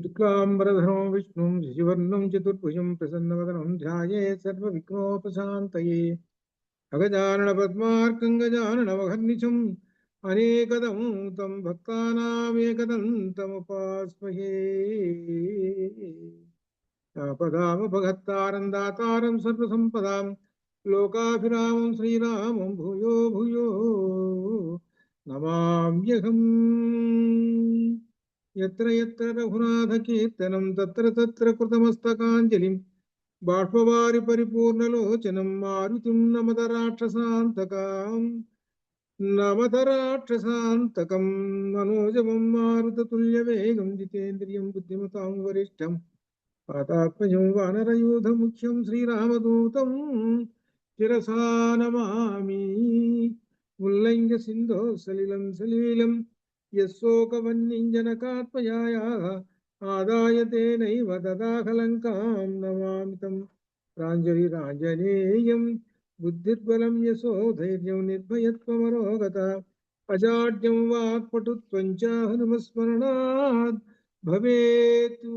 శుక్లాంబరధరం విష్ణుం శశివర్ణం చతుర్భుజం ప్రసన్నవదనం ధ్యాయేత్ సర్వవిఘ్నోపశాంతయే అగజానన పద్మార్కం గజాననమహర్నిశం అనేకదం తం భక్తానామేకదంతముపాస్మహే. ఆపదామపగత్తారం దాతారం సర్వసంపదాం లోకాభిరామం శ్రీరామం భూయో భూయో నమామ్యహం. ఎత్ర ఎత్ర రఘునాథ కీర్తనం తత్ర తత్ర కృతమస్తకాంజలిం బాష్పవారి పరిపూర్ణలోచనం మారుతిం నమద రాక్షసాంతకం మనోజవం మారుతతుల్యవేగం జితేంద్రియం బుద్ధిమతాం వరిష్టం పాతాత్మజం వానరయూధముఖ్యం శ్రీరామదూతం శిరసా నమామి. ఉల్లంఘ్య సింధో సలిలం సలీలం యశోకవన్నింజనకాత్మయాయాః ఆదాయ తేనైవ దదాహలంకాం నమామి తం ప్రాంజలిరాంజనేయం. బుద్ధిర్బలం యశోధైర్యం నిర్భయత్వమరోగత అజాడ్యం వాక్పటుత్వం చ హనుమస్మరణాత్ భవేత్.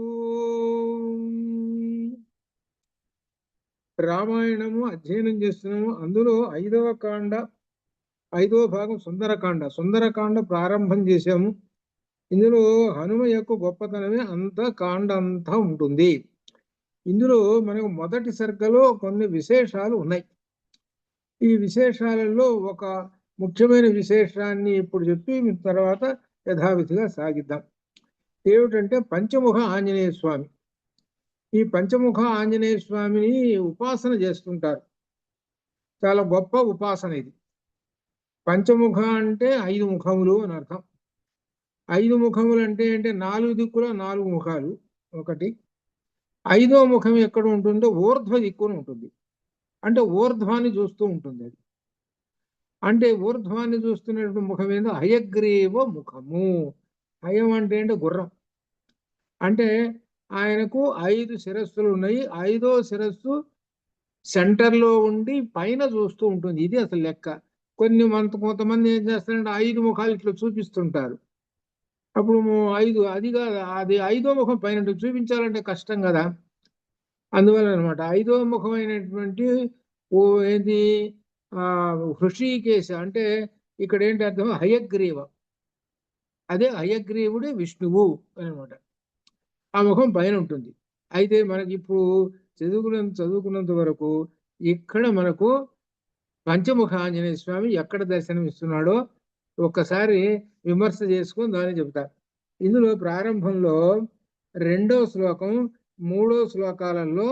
రామాయణము అధ్యయనం చేస్తున్నాము. అందులో 5వ కాండ 5వ భాగం సుందరకాండ ప్రారంభం చేశాము. ఇందులో హనుమ యొక్క గొప్పతనమే కాండ అంతా ఉంటుంది. ఇందులో మనకు మొదటి సర్గలో కొన్ని విశేషాలు ఉన్నాయి. ఈ విశేషాలలో ఒక ముఖ్యమైన విశేషాన్ని ఇప్పుడు చెప్పి తర్వాత యథావిధిగా సాగిద్దాం. ఏమిటంటే పంచముఖ ఆంజనేయ స్వామి. ఈ పంచముఖ ఆంజనేయ స్వామిని ఉపాసన చేస్తుంటారు. చాలా గొప్ప ఉపాసన ఇది. పంచముఖ అంటే 5 ముఖములు అని అర్థం. 5 ముఖములు అంటే 4 దిక్కుల 4 ముఖాలు ఒకటి. 5వ ముఖం ఎక్కడ ఉంటుందో ఊర్ధ్వ దిక్కున ఉంటుంది. అంటే ఊర్ధ్వాన్ని చూస్తూ ఉంటుంది. అది అంటే ఊర్ధ్వాన్ని చూస్తున్నటువంటి ముఖం ఏందో హయగ్రీవ ముఖము. హయం అంటే గుర్రం. అంటే ఆయనకు 5 శిరస్సులు ఉన్నాయి. 5వ శిరస్సు సెంటర్లో ఉండి పైన చూస్తూ ఉంటుంది. ఇది అసలు లెక్క. కొంతమంది ఏం చేస్తారంటే 5 ముఖాలు ఇట్లా చూపిస్తుంటారు. అప్పుడు 5 అది కాదు, అది 5వ ముఖం పైన చూపించాలంటే కష్టం కదా. అందువల్ల అనమాట 5వ ముఖమైనటువంటి ఏది హృషికేశ అంటే ఇక్కడ ఏంటి అర్థం, హయగ్రీవ. అదే హయగ్రీవుడే విష్ణువు అనమాట. ఆ ముఖం పైన ఉంటుంది. అయితే మనకి ఇప్పుడు చదువుకున్నంత వరకు ఇక్కడ మనకు పంచముఖ ఆంజనేయ స్వామి ఎక్కడ దర్శనం ఇస్తున్నాడో ఒక్కసారి విమర్శ చేసుకొని దాన్ని చెబుతారు. ఇందులో ప్రారంభంలో 2వ శ్లోకం 3వ శ్లోకాలలో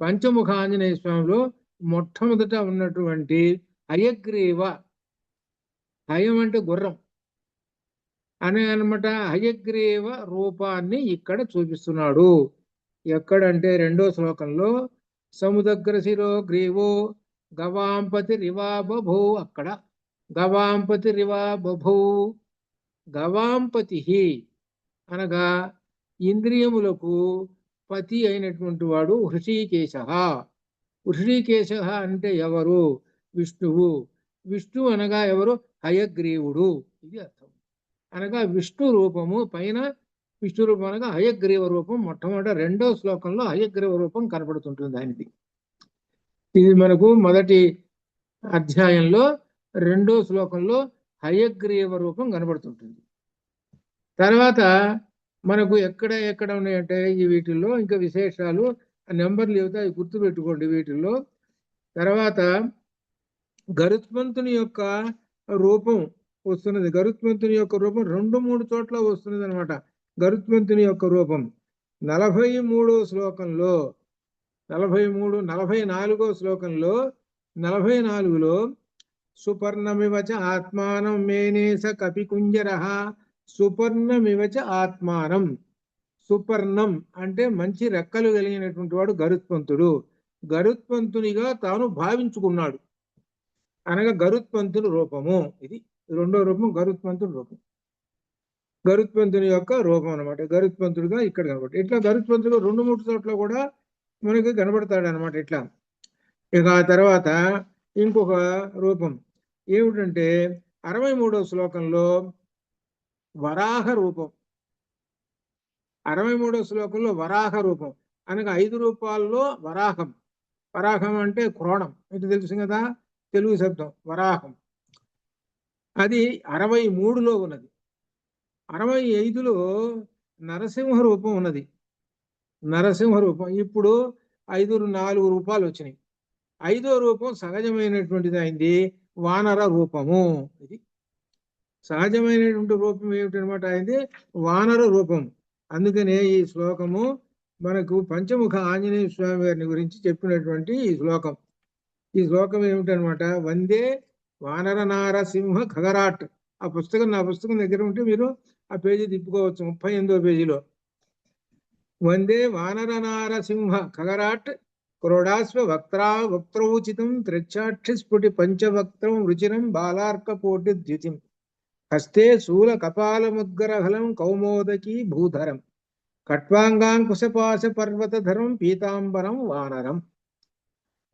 పంచముఖ ఆంజనేయ స్వామిలో మొట్టమొదట ఉన్నటువంటి హయగ్రీవ, హయం అంటే గుర్రం అనే అనమాట, హయగ్రీవ రూపాన్ని ఇక్కడ చూపిస్తున్నాడు. ఎక్కడంటే 2వ శ్లోకంలో సముద్ర శిరో గ్రీవో గవాంపతి రివా బభూ. అక్కడ గవాంపతి రివా బభూ. గవాంపతి అనగా ఇంద్రియములకు పతి అయినటువంటి వాడు హృషికేశ. హృషికేశ అంటే ఎవరు? విష్ణువు. విష్ణువు అనగా ఎవరు? హయగ్రీవుడు. ఇది అర్థం. అనగా విష్ణు రూపము పైన, విష్ణు రూపం అనగా హయగ్రీవ రూపం. మొట్టమొదటి 2వ శ్లోకంలో హయగ్రీవ రూపం కనపడుతుంటుంది ఆయనది. ఇది మనకు మొదటి అధ్యాయంలో 2వ శ్లోకంలో హయగ్రీవ రూపం కనబడుతుంటుంది. తర్వాత మనకు ఎక్కడ ఉన్నాయంటే ఈ వీటిల్లో ఇంకా విశేషాలు నెంబర్లు చెబుతా, అవి గుర్తుపెట్టుకోండి వీటిల్లో. తర్వాత గరుత్మంతుని యొక్క రూపం వస్తున్నది. గరుత్మంతుని యొక్క రూపం 2-3 చోట్ల వస్తున్నది అనమాట. గరుత్మంతుని యొక్క రూపం 43వ శ్లోకంలో 44వ శ్లోకంలో 44లో సుపర్ణమివచ ఆత్మానం మేనేస కపికుంజరః. సుపర్ణమివచ ఆత్మానం. సుపర్ణం అంటే మంచి రెక్కలు కలిగినటువంటి వాడు గరుత్మంతుడు. గరుత్మంతునిగా తాను భావించుకున్నాడు అనగా గరుత్మంతుని రూపము. ఇది 2వ రూపం, గరుత్మంతుని రూపం. గరుత్మంతుని యొక్క రూపం అనమాట. గరుత్మంతుడుగా ఇక్కడ కనబడు. ఇట్లా గరుత్మంతుడు 2-3 చోట్ల కూడా మనకి కనబడతాడు అనమాట. ఇట్లా ఇక ఆ తర్వాత ఇంకొక రూపం ఏమిటంటే 63వ శ్లోకంలో వరాహ రూపం, 63వ శ్లోకంలో వరాహ రూపం అనగా 5 రూపాల్లో వరాహం. వరాహం అంటే క్రోణం, ఇది తెలుసు కదా, తెలుగు శబ్దం వరాహం. అది 63లో ఉన్నది. 65లో నరసింహ రూపం ఉన్నది. నరసింహ రూపం ఇప్పుడు 4 రూపాలు వచ్చినాయి. 5వ రూపం సహజమైనటువంటిది అయింది, వానర రూపము. ఇది సహజమైనటువంటి రూపం ఏమిటనమాట, అయింది వానర రూపం. అందుకనే ఈ శ్లోకము మనకు పంచముఖ ఆంజనేయ స్వామి వారిని గురించి చెప్పినటువంటి ఈ శ్లోకం. ఈ శ్లోకం ఏమిటనమాట, వందే వానర నారసింహ ఖగరాట్. ఆ పుస్తకం, నా పుస్తకం దగ్గర ఉంటే మీరు ఆ పేజీ తిప్పుకోవచ్చు, 38వ పేజీలో. వందే వానర నారసింహ ఖగరాట్ క్రోడాస్వ వక్త్రౌచితం త్రిచాక్షి స్ఫుటి పంచవక్త్రం రుచిరం బాలార్క కోటి ద్యుతిం హస్తే శూల కపాలముద్గరహలం కౌమోదకీ భూధరం ఖట్వాంగాంకుశపాశ పర్వతధరం పీతాంబరం వానరం.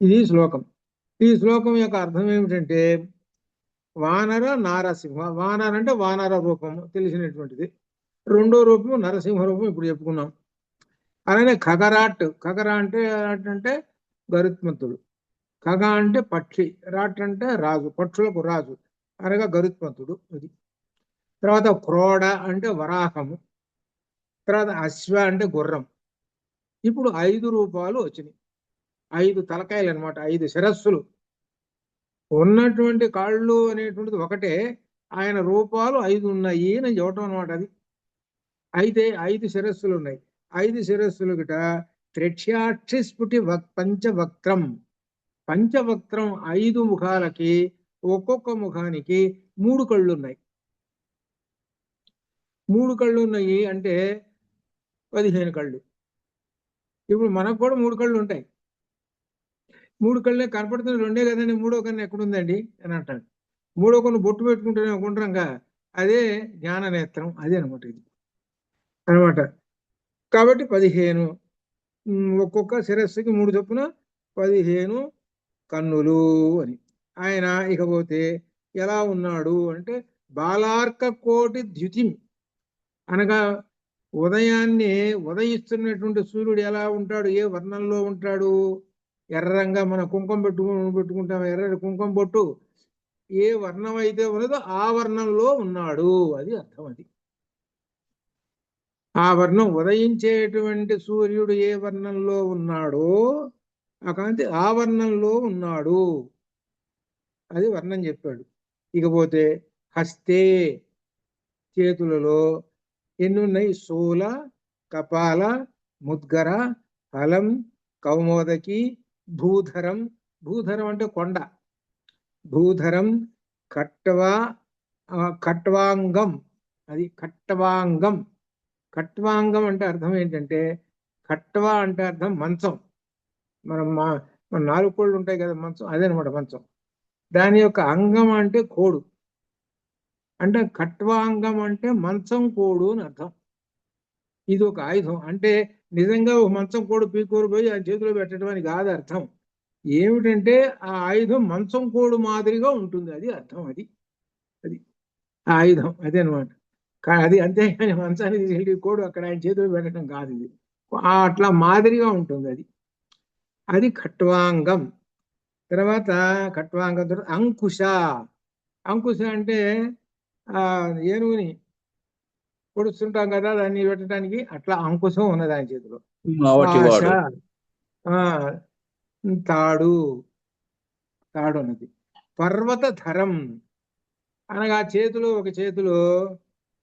ఇది శ్లోకం. ఈ శ్లోకం యొక్క అర్థం ఏమిటంటే వానర నారసింహ. వానర అంటే వానర రూపము తెలిసినటువంటిది. రెండో రూపము నరసింహ రూపం ఇప్పుడు చెప్పుకున్నాం. అలానే ఖగరాట్, ఖగర అంటే గరుత్మంతుడు, ఖగ అంటే పక్షి, రాట్ అంటే రాజు, పక్షులకు రాజు అనగా గరుత్మంతుడు. ఇది తర్వాత క్రోడ అంటే వరాహము, తర్వాత అశ్వ అంటే గుర్రం. ఇప్పుడు 5 రూపాలు వచ్చినాయి, 5 తలకాయలు అనమాట, 5 శిరస్సులు ఉన్నటువంటి కాళ్ళు అనేటువంటిది ఒకటే, ఆయన రూపాలు 5 ఉన్నాయి అని చెప్పటం అనమాట. అది అయితే 5 శిరస్సులు ఉన్నాయి. 5 శిరస్సులు గిట త్రిక్షాక్షి స్ఫుటి పంచవక్త్రం. పంచవక్త్రం 5 ముఖాలకి ఒక్కొక్క ముఖానికి 3 కళ్ళు ఉన్నాయి. 3 కళ్ళు ఉన్నాయి అంటే 15 కళ్ళు. ఇప్పుడు మనకు కూడా 3 కళ్ళు ఉంటాయి. 3 కళ్ళే కనపడుతుంది, 2 కదండి, 3వ కన్ను ఎక్కడుందండి అని అంటాడు. 3వ కన్ను బొట్టు పెట్టుకుంటూనే గుండ్రంగా, అదే జ్ఞాన నేత్రం, అదే అనమాట ఇది అనమాట. కాబట్టి 15, ఒక్కొక్క శిరస్సుకి 3 చొప్పున 15 కన్నులు అని. ఆయన ఇకపోతే ఎలా ఉన్నాడు అంటే బాలార్క కోటి ద్యుతిం అనగా ఉదయాన్నే ఉదయిస్తున్నటువంటి సూర్యుడు ఎలా ఉంటాడు, ఏ వర్ణంలో ఉంటాడు, ఎర్రంగా మన కుంకుమ పెట్టుకుంటాం, ఎర్ర కుంకుమ బొట్టు ఏ వర్ణం అయితే ఉన్నదో ఆ వర్ణంలో ఉన్నాడు, అది అర్థం. అది ఆ వర్ణం, ఉదయించేటువంటి సూర్యుడు ఏ వర్ణంలో ఉన్నాడో ఆ కాంతి ఆ వర్ణంలో ఉన్నాడు, అది వర్ణం చెప్పాడు. ఇకపోతే హస్తే, చేతులలో ఎన్ని ఉన్నాయి, శూల కపాల ముద్గర హలం కౌమోదకి భూధరం. భూధరం అంటే కొండ. భూధరం ఖట్వాంగం, అది ఖట్వాంగం. ఖట్వాంగం అంటే అర్థం ఏంటంటే, ఖట్వా అంటే అర్థం మంచం. మన 4 కోళ్ళు ఉంటాయి కదా మంచం, అదేనమాట మంచం. దాని యొక్క అంగం అంటే కోడు, అంటే ఖట్వాంగం అంటే మంచం కోడు అని అర్థం. ఇది ఒక ఆయుధం అంటే నిజంగా ఒక మంచం కోడు పీకోరు పోయి ఆ చేతిలో పెట్టడం అని కాదు అర్థం. ఏమిటంటే ఆ ఆయుధం మంచం కోడు మాదిరిగా ఉంటుంది, అది అర్థం. అది అది ఆ ఆయుధం అదే అనమాట. అది అంతేగాని మంచాన్ని తీసుకెళ్ళి కోడు అక్కడ ఆయన చేతిలో పెట్టడం కాదు. ఇది అట్లా మాదిరిగా ఉంటుంది, అది అది ఖట్వాంగం. తర్వాత ఖట్వాంగం తర్వాత అంకుశ. అంకుశ అంటే ఏనుగుని పొడుస్తుంటాం కదా, దాన్ని పెట్టడానికి, అట్లా అంకుశం ఉన్నది ఆయన చేతిలో. పాశ, తాడు, తాడు ఉన్నది. పర్వతధరం అనగా చేతిలో, ఒక చేతిలో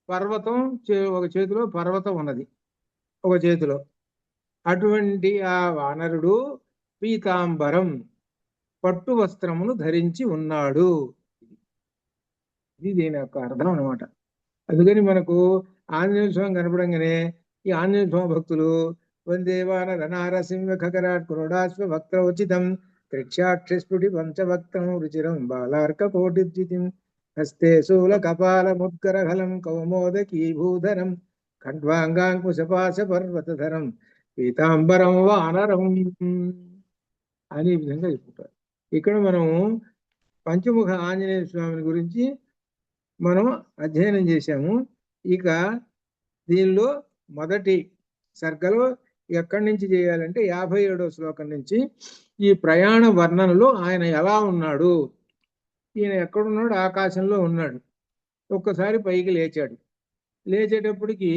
పర్వతం, ఒక చేతిలో పర్వతం ఉన్నది, ఒక చేతిలో. అటువంటి ఆ వానరుడు పీతాంబరం, పట్టు వస్త్రమును ధరించి ఉన్నాడు. ఇది దీని యొక్క అర్థం అనమాట. అందుకని మనకు ఆంజనేయ స్వామి కనపడంగానే ఈ ఆంజనేయ స్వామి భక్తులు వందే వానర నారసింహ ఖగరాట్ క్రోడాస్వ వక్త్రౌచితం త్రిక్షాక్షి స్ఫుటి పంచవక్త్రం రుచిరం బాలార్క కోటిద్యుతిం హస్తే శూల కపాల ముద్గరహలం కౌమోదకీ భూధరం ఖడ్వాంగాంకుశపాశ పర్వతధరం పీతాంబరం వానరం అని ఈ విధంగా చెప్పుతారు. ఇక్కడ మనం పంచముఖ ఆంజనేయ స్వామిని గురించి మనం అధ్యయనం చేశాము. ఇక దీనిలో మొదటి సర్గలో ఎక్కడి నుంచి చేయాలంటే 57వ శ్లోకం నుంచి ఈ ప్రయాణ వర్ణనలో ఆయన ఎలా ఉన్నాడు, ఈయన ఎక్కడున్నాడు, ఆకాశంలో ఉన్నాడు, ఒక్కసారి పైకి లేచాడు, లేచేటప్పటికి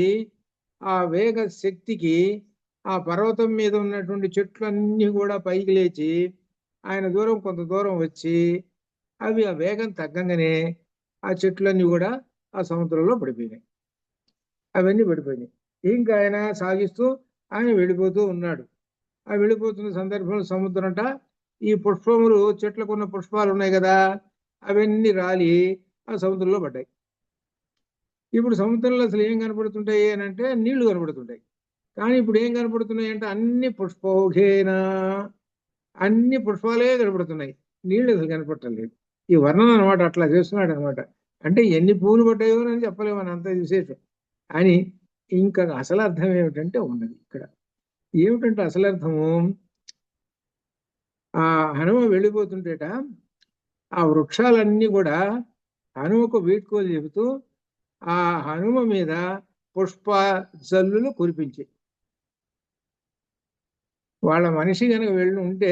ఆ వేగ శక్తికి ఆ పర్వతం మీద ఉన్నటువంటి చెట్లన్నీ కూడా పైకి లేచి ఆయన దూరం కొంత దూరం వచ్చి అవి ఆ వేగం తగ్గంగానే ఆ చెట్లన్నీ కూడా ఆ సముద్రంలో పడిపోయినాయి. అవన్నీ పడిపోయినాయి. ఇంకా ఆయన సాగిస్తూ ఆయన వెళ్ళిపోతూ ఉన్నాడు. ఆ వెళ్ళిపోతున్న సందర్భంలో సముద్రంట ఈ పుష్పములు, చెట్లకున్న పుష్పాలు ఉన్నాయి కదా, అవన్నీ రాలి ఆ సముద్రంలో పడ్డాయి. ఇప్పుడు సముద్రంలో అసలు ఏం కనపడుతుంటాయి అని అంటే నీళ్లు కనపడుతుంటాయి. కానీ ఇప్పుడు ఏం కనపడుతున్నాయి అంటే అన్ని పుష్పౌఘేనా, అన్ని పుష్పాలే కనపడుతున్నాయి, నీళ్లు అసలు కనపడటం లేదు. ఈ వర్ణన అనమాట, అట్లా చేస్తున్నాడు అనమాట. అంటే ఎన్ని పూలు పడ్డాయో అని చెప్పలేము, అని అంత విశేషం. అని ఇంకా అసలు అర్థం ఏమిటంటే ఉన్నది ఇక్కడ. ఏమిటంటే అసలు అర్థము, ఆ హనుమ వెళ్ళిపోతుంటేట ఆ వృక్షాలన్నీ కూడా హనుమకు వీడ్కోలు చెబుతూ ఆ హనుమ మీద పుష్ప జల్లులు కురిపించాయి. వాళ్ళ మనిషి గనక వెళ్ళి ఉంటే,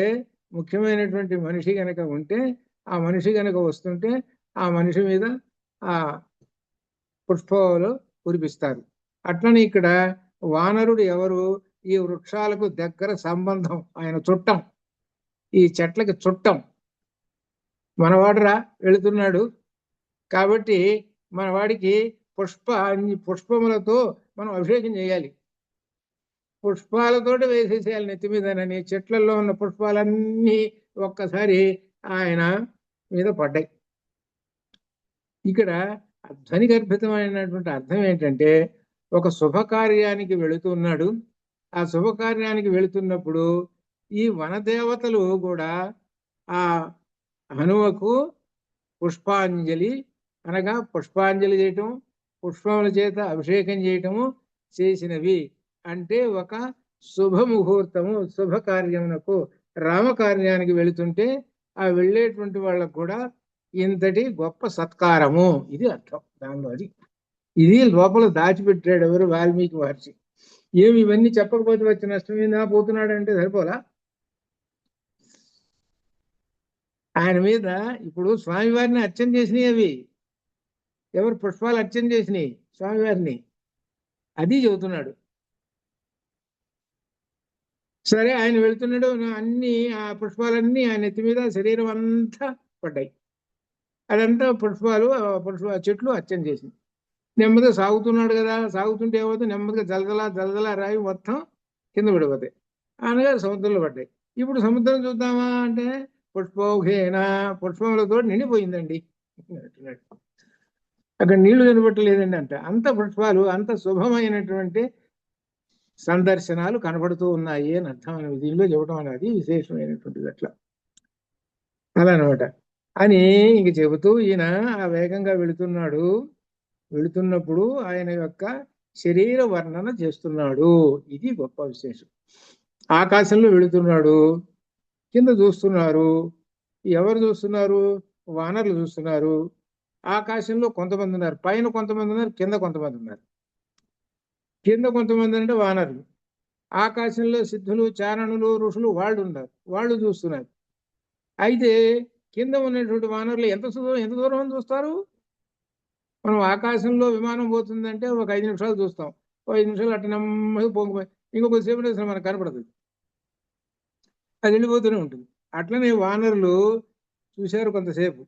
ముఖ్యమైనటువంటి మనిషి గనక ఉంటే, ఆ మనిషి గనక వస్తుంటే ఆ మనిషి మీద ఆ పుష్పాలు కురిపిస్తారు. అట్లనే ఇక్కడ వానరుడు ఎవరు, ఈ వృక్షాలకు దగ్గర సంబంధం, ఆయన చుట్టం, ఈ చెట్లకి చుట్టం. మనవాడురా వెళుతున్నాడు కాబట్టి మనవాడికి పుష్పములతో మనం అభిషేకం చేయాలి, పుష్పాలతోటి వేసేసేయాలి నెత్తి మీదనని చెట్లలో ఉన్న పుష్పాలన్నీ ఒక్కసారి ఆయన మీద పడ్డాయి. ఇక్కడ ధ్వని గర్భితమైనటువంటి అర్థం ఏంటంటే, ఒక శుభకార్యానికి వెళుతున్నాడు. ఆ శుభకార్యానికి వెళుతున్నప్పుడు ఈ వనదేవతలు కూడా ఆ హనుమకు పుష్పాంజలి అనగా పుష్పాంజలి చేయటం, పుష్పముల చేత అభిషేకం చేయటము చేసినవి. అంటే ఒక శుభముహూర్తము, శుభకార్యమునకు, రామకార్యానికి వెళుతుంటే ఆ వెళ్ళేటువంటి వాళ్ళకు కూడా ఇంతటి గొప్ప సత్కారము, ఇది అర్థం దానిలో. అది ఇది లోపల దాచిపెట్టాడు ఎవరు, వాల్మీకి మహర్షి. ఏమి ఇవన్నీ చెప్పకపోతే వచ్చి నష్టం ఏందా, పోతున్నాడు అంటే సరిపోలా. ఆయన మీద ఇప్పుడు స్వామివారిని అర్చన చేసినాయి అవి, ఎవరు పుష్పాలు అర్చన చేసినాయి స్వామివారిని, అది చెబుతున్నాడు. సరే ఆయన వెళుతున్నాడు, అన్ని ఆ పుష్పాలన్నీ ఆయన ఎత్తి మీద శరీరం అంతా పడ్డాయి. అదంతా పుష్పాలు, చెట్లు అర్చన చేసింది. నెమ్మదిగా సాగుతున్నాడు కదా, సాగుతుంటే ఏమవుతుంది, నెమ్మదిగా జలదలా జలదలా రాయి మొత్తం కింద పడిపోతాయి, అనగా సముద్రంలో పడ్డాయి. ఇప్పుడు సముద్రం చూద్దామా అంటే పుష్పౌఘేన, పుష్పములతో నిండిపోయిందండి. అక్కడ నీళ్లు కనబట్టలేదండి అంట, అంత పుష్పాలు, అంత శుభమైనటువంటి సందర్శనాలు కనబడుతూ ఉన్నాయి అని అర్థం. దీనిలో చెప్పడం అనేది విశేషమైనటువంటిది. అట్లా అలా అనమాట అని ఇంక చెబుతూ ఈయన ఆ వేగంగా వెళుతున్నాడు. వెళుతున్నప్పుడు ఆయన యొక్క శరీర వర్ణన చేస్తున్నాడు, ఇది గొప్ప విశేషం. ఆకాశంలో వెళుతున్నాడు, కింద చూస్తున్నారు. ఎవరు చూస్తున్నారు, వానరులు చూస్తున్నారు. ఆకాశంలో కొంతమంది ఉన్నారు, పైన కొంతమంది ఉన్నారు, కింద కొంతమంది ఉన్నారు. కింద కొంతమంది అంటే వానరులు, ఆకాశంలో సిద్ధులు, చారణులు, ఋషులు వాళ్ళు ఉన్నారు, వాళ్ళు చూస్తున్నారు. అయితే కింద ఉన్నటువంటి వానరులు ఎంత దూరం అని చూస్తారు. మనం ఆకాశంలో విమానం పోతుందంటే ఒక 5 నిమిషాలు చూస్తాం, ఒక 5 నిమిషాలు అట్ట నెమ్మది పోగిపోయి ఇంకొకసేపు అసలు మనకు కనపడదు, అది వెళ్ళిపోతూనే ఉంటుంది. అట్లనే వానరులు చూశారు కొంతసేపు,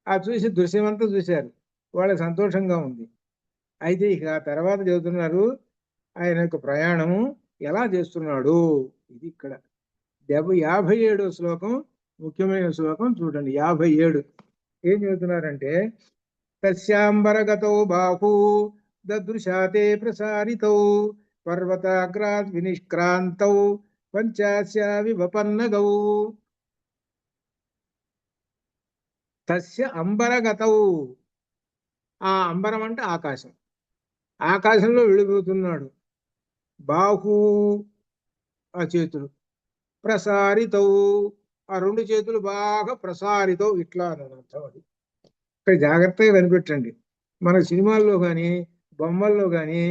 ఆ చూసి దృశ్యమంతా చూశారు, వాళ్ళకి సంతోషంగా ఉంది. అయితే ఇక ఆ తర్వాత చెబుతున్నారు ఆయన యొక్క ప్రయాణము ఎలా చేస్తున్నాడు. ఇది ఇక్కడ 57వ శ్లోకం, ముఖ్యమైన శ్లోకం చూడండి. 57 ఏం చెబుతున్నారంటే, తస్యాంబరగతౌ బాహూ దదృశాతే ప్రసారితౌ పర్వతాగ్రాద్ వినిష్క్రాంతౌ పంచాస్య వివపన్నగౌ. తస్య అంబరగతౌ, ఆ అంబరం అంటే ఆకాశం, ఆకాశంలో వెళ్ళిపోతున్నాడు. బాహూ ఆ చేతులు, ప్రసారితౌ ఆ రెండు చేతులు బాగా ప్రసారితం ఇట్లా అని అర్థం. అది ఇక్కడ జాగ్రత్తగా కనిపెట్టండి. మన సినిమాల్లో కానీ బొమ్మల్లో కానీ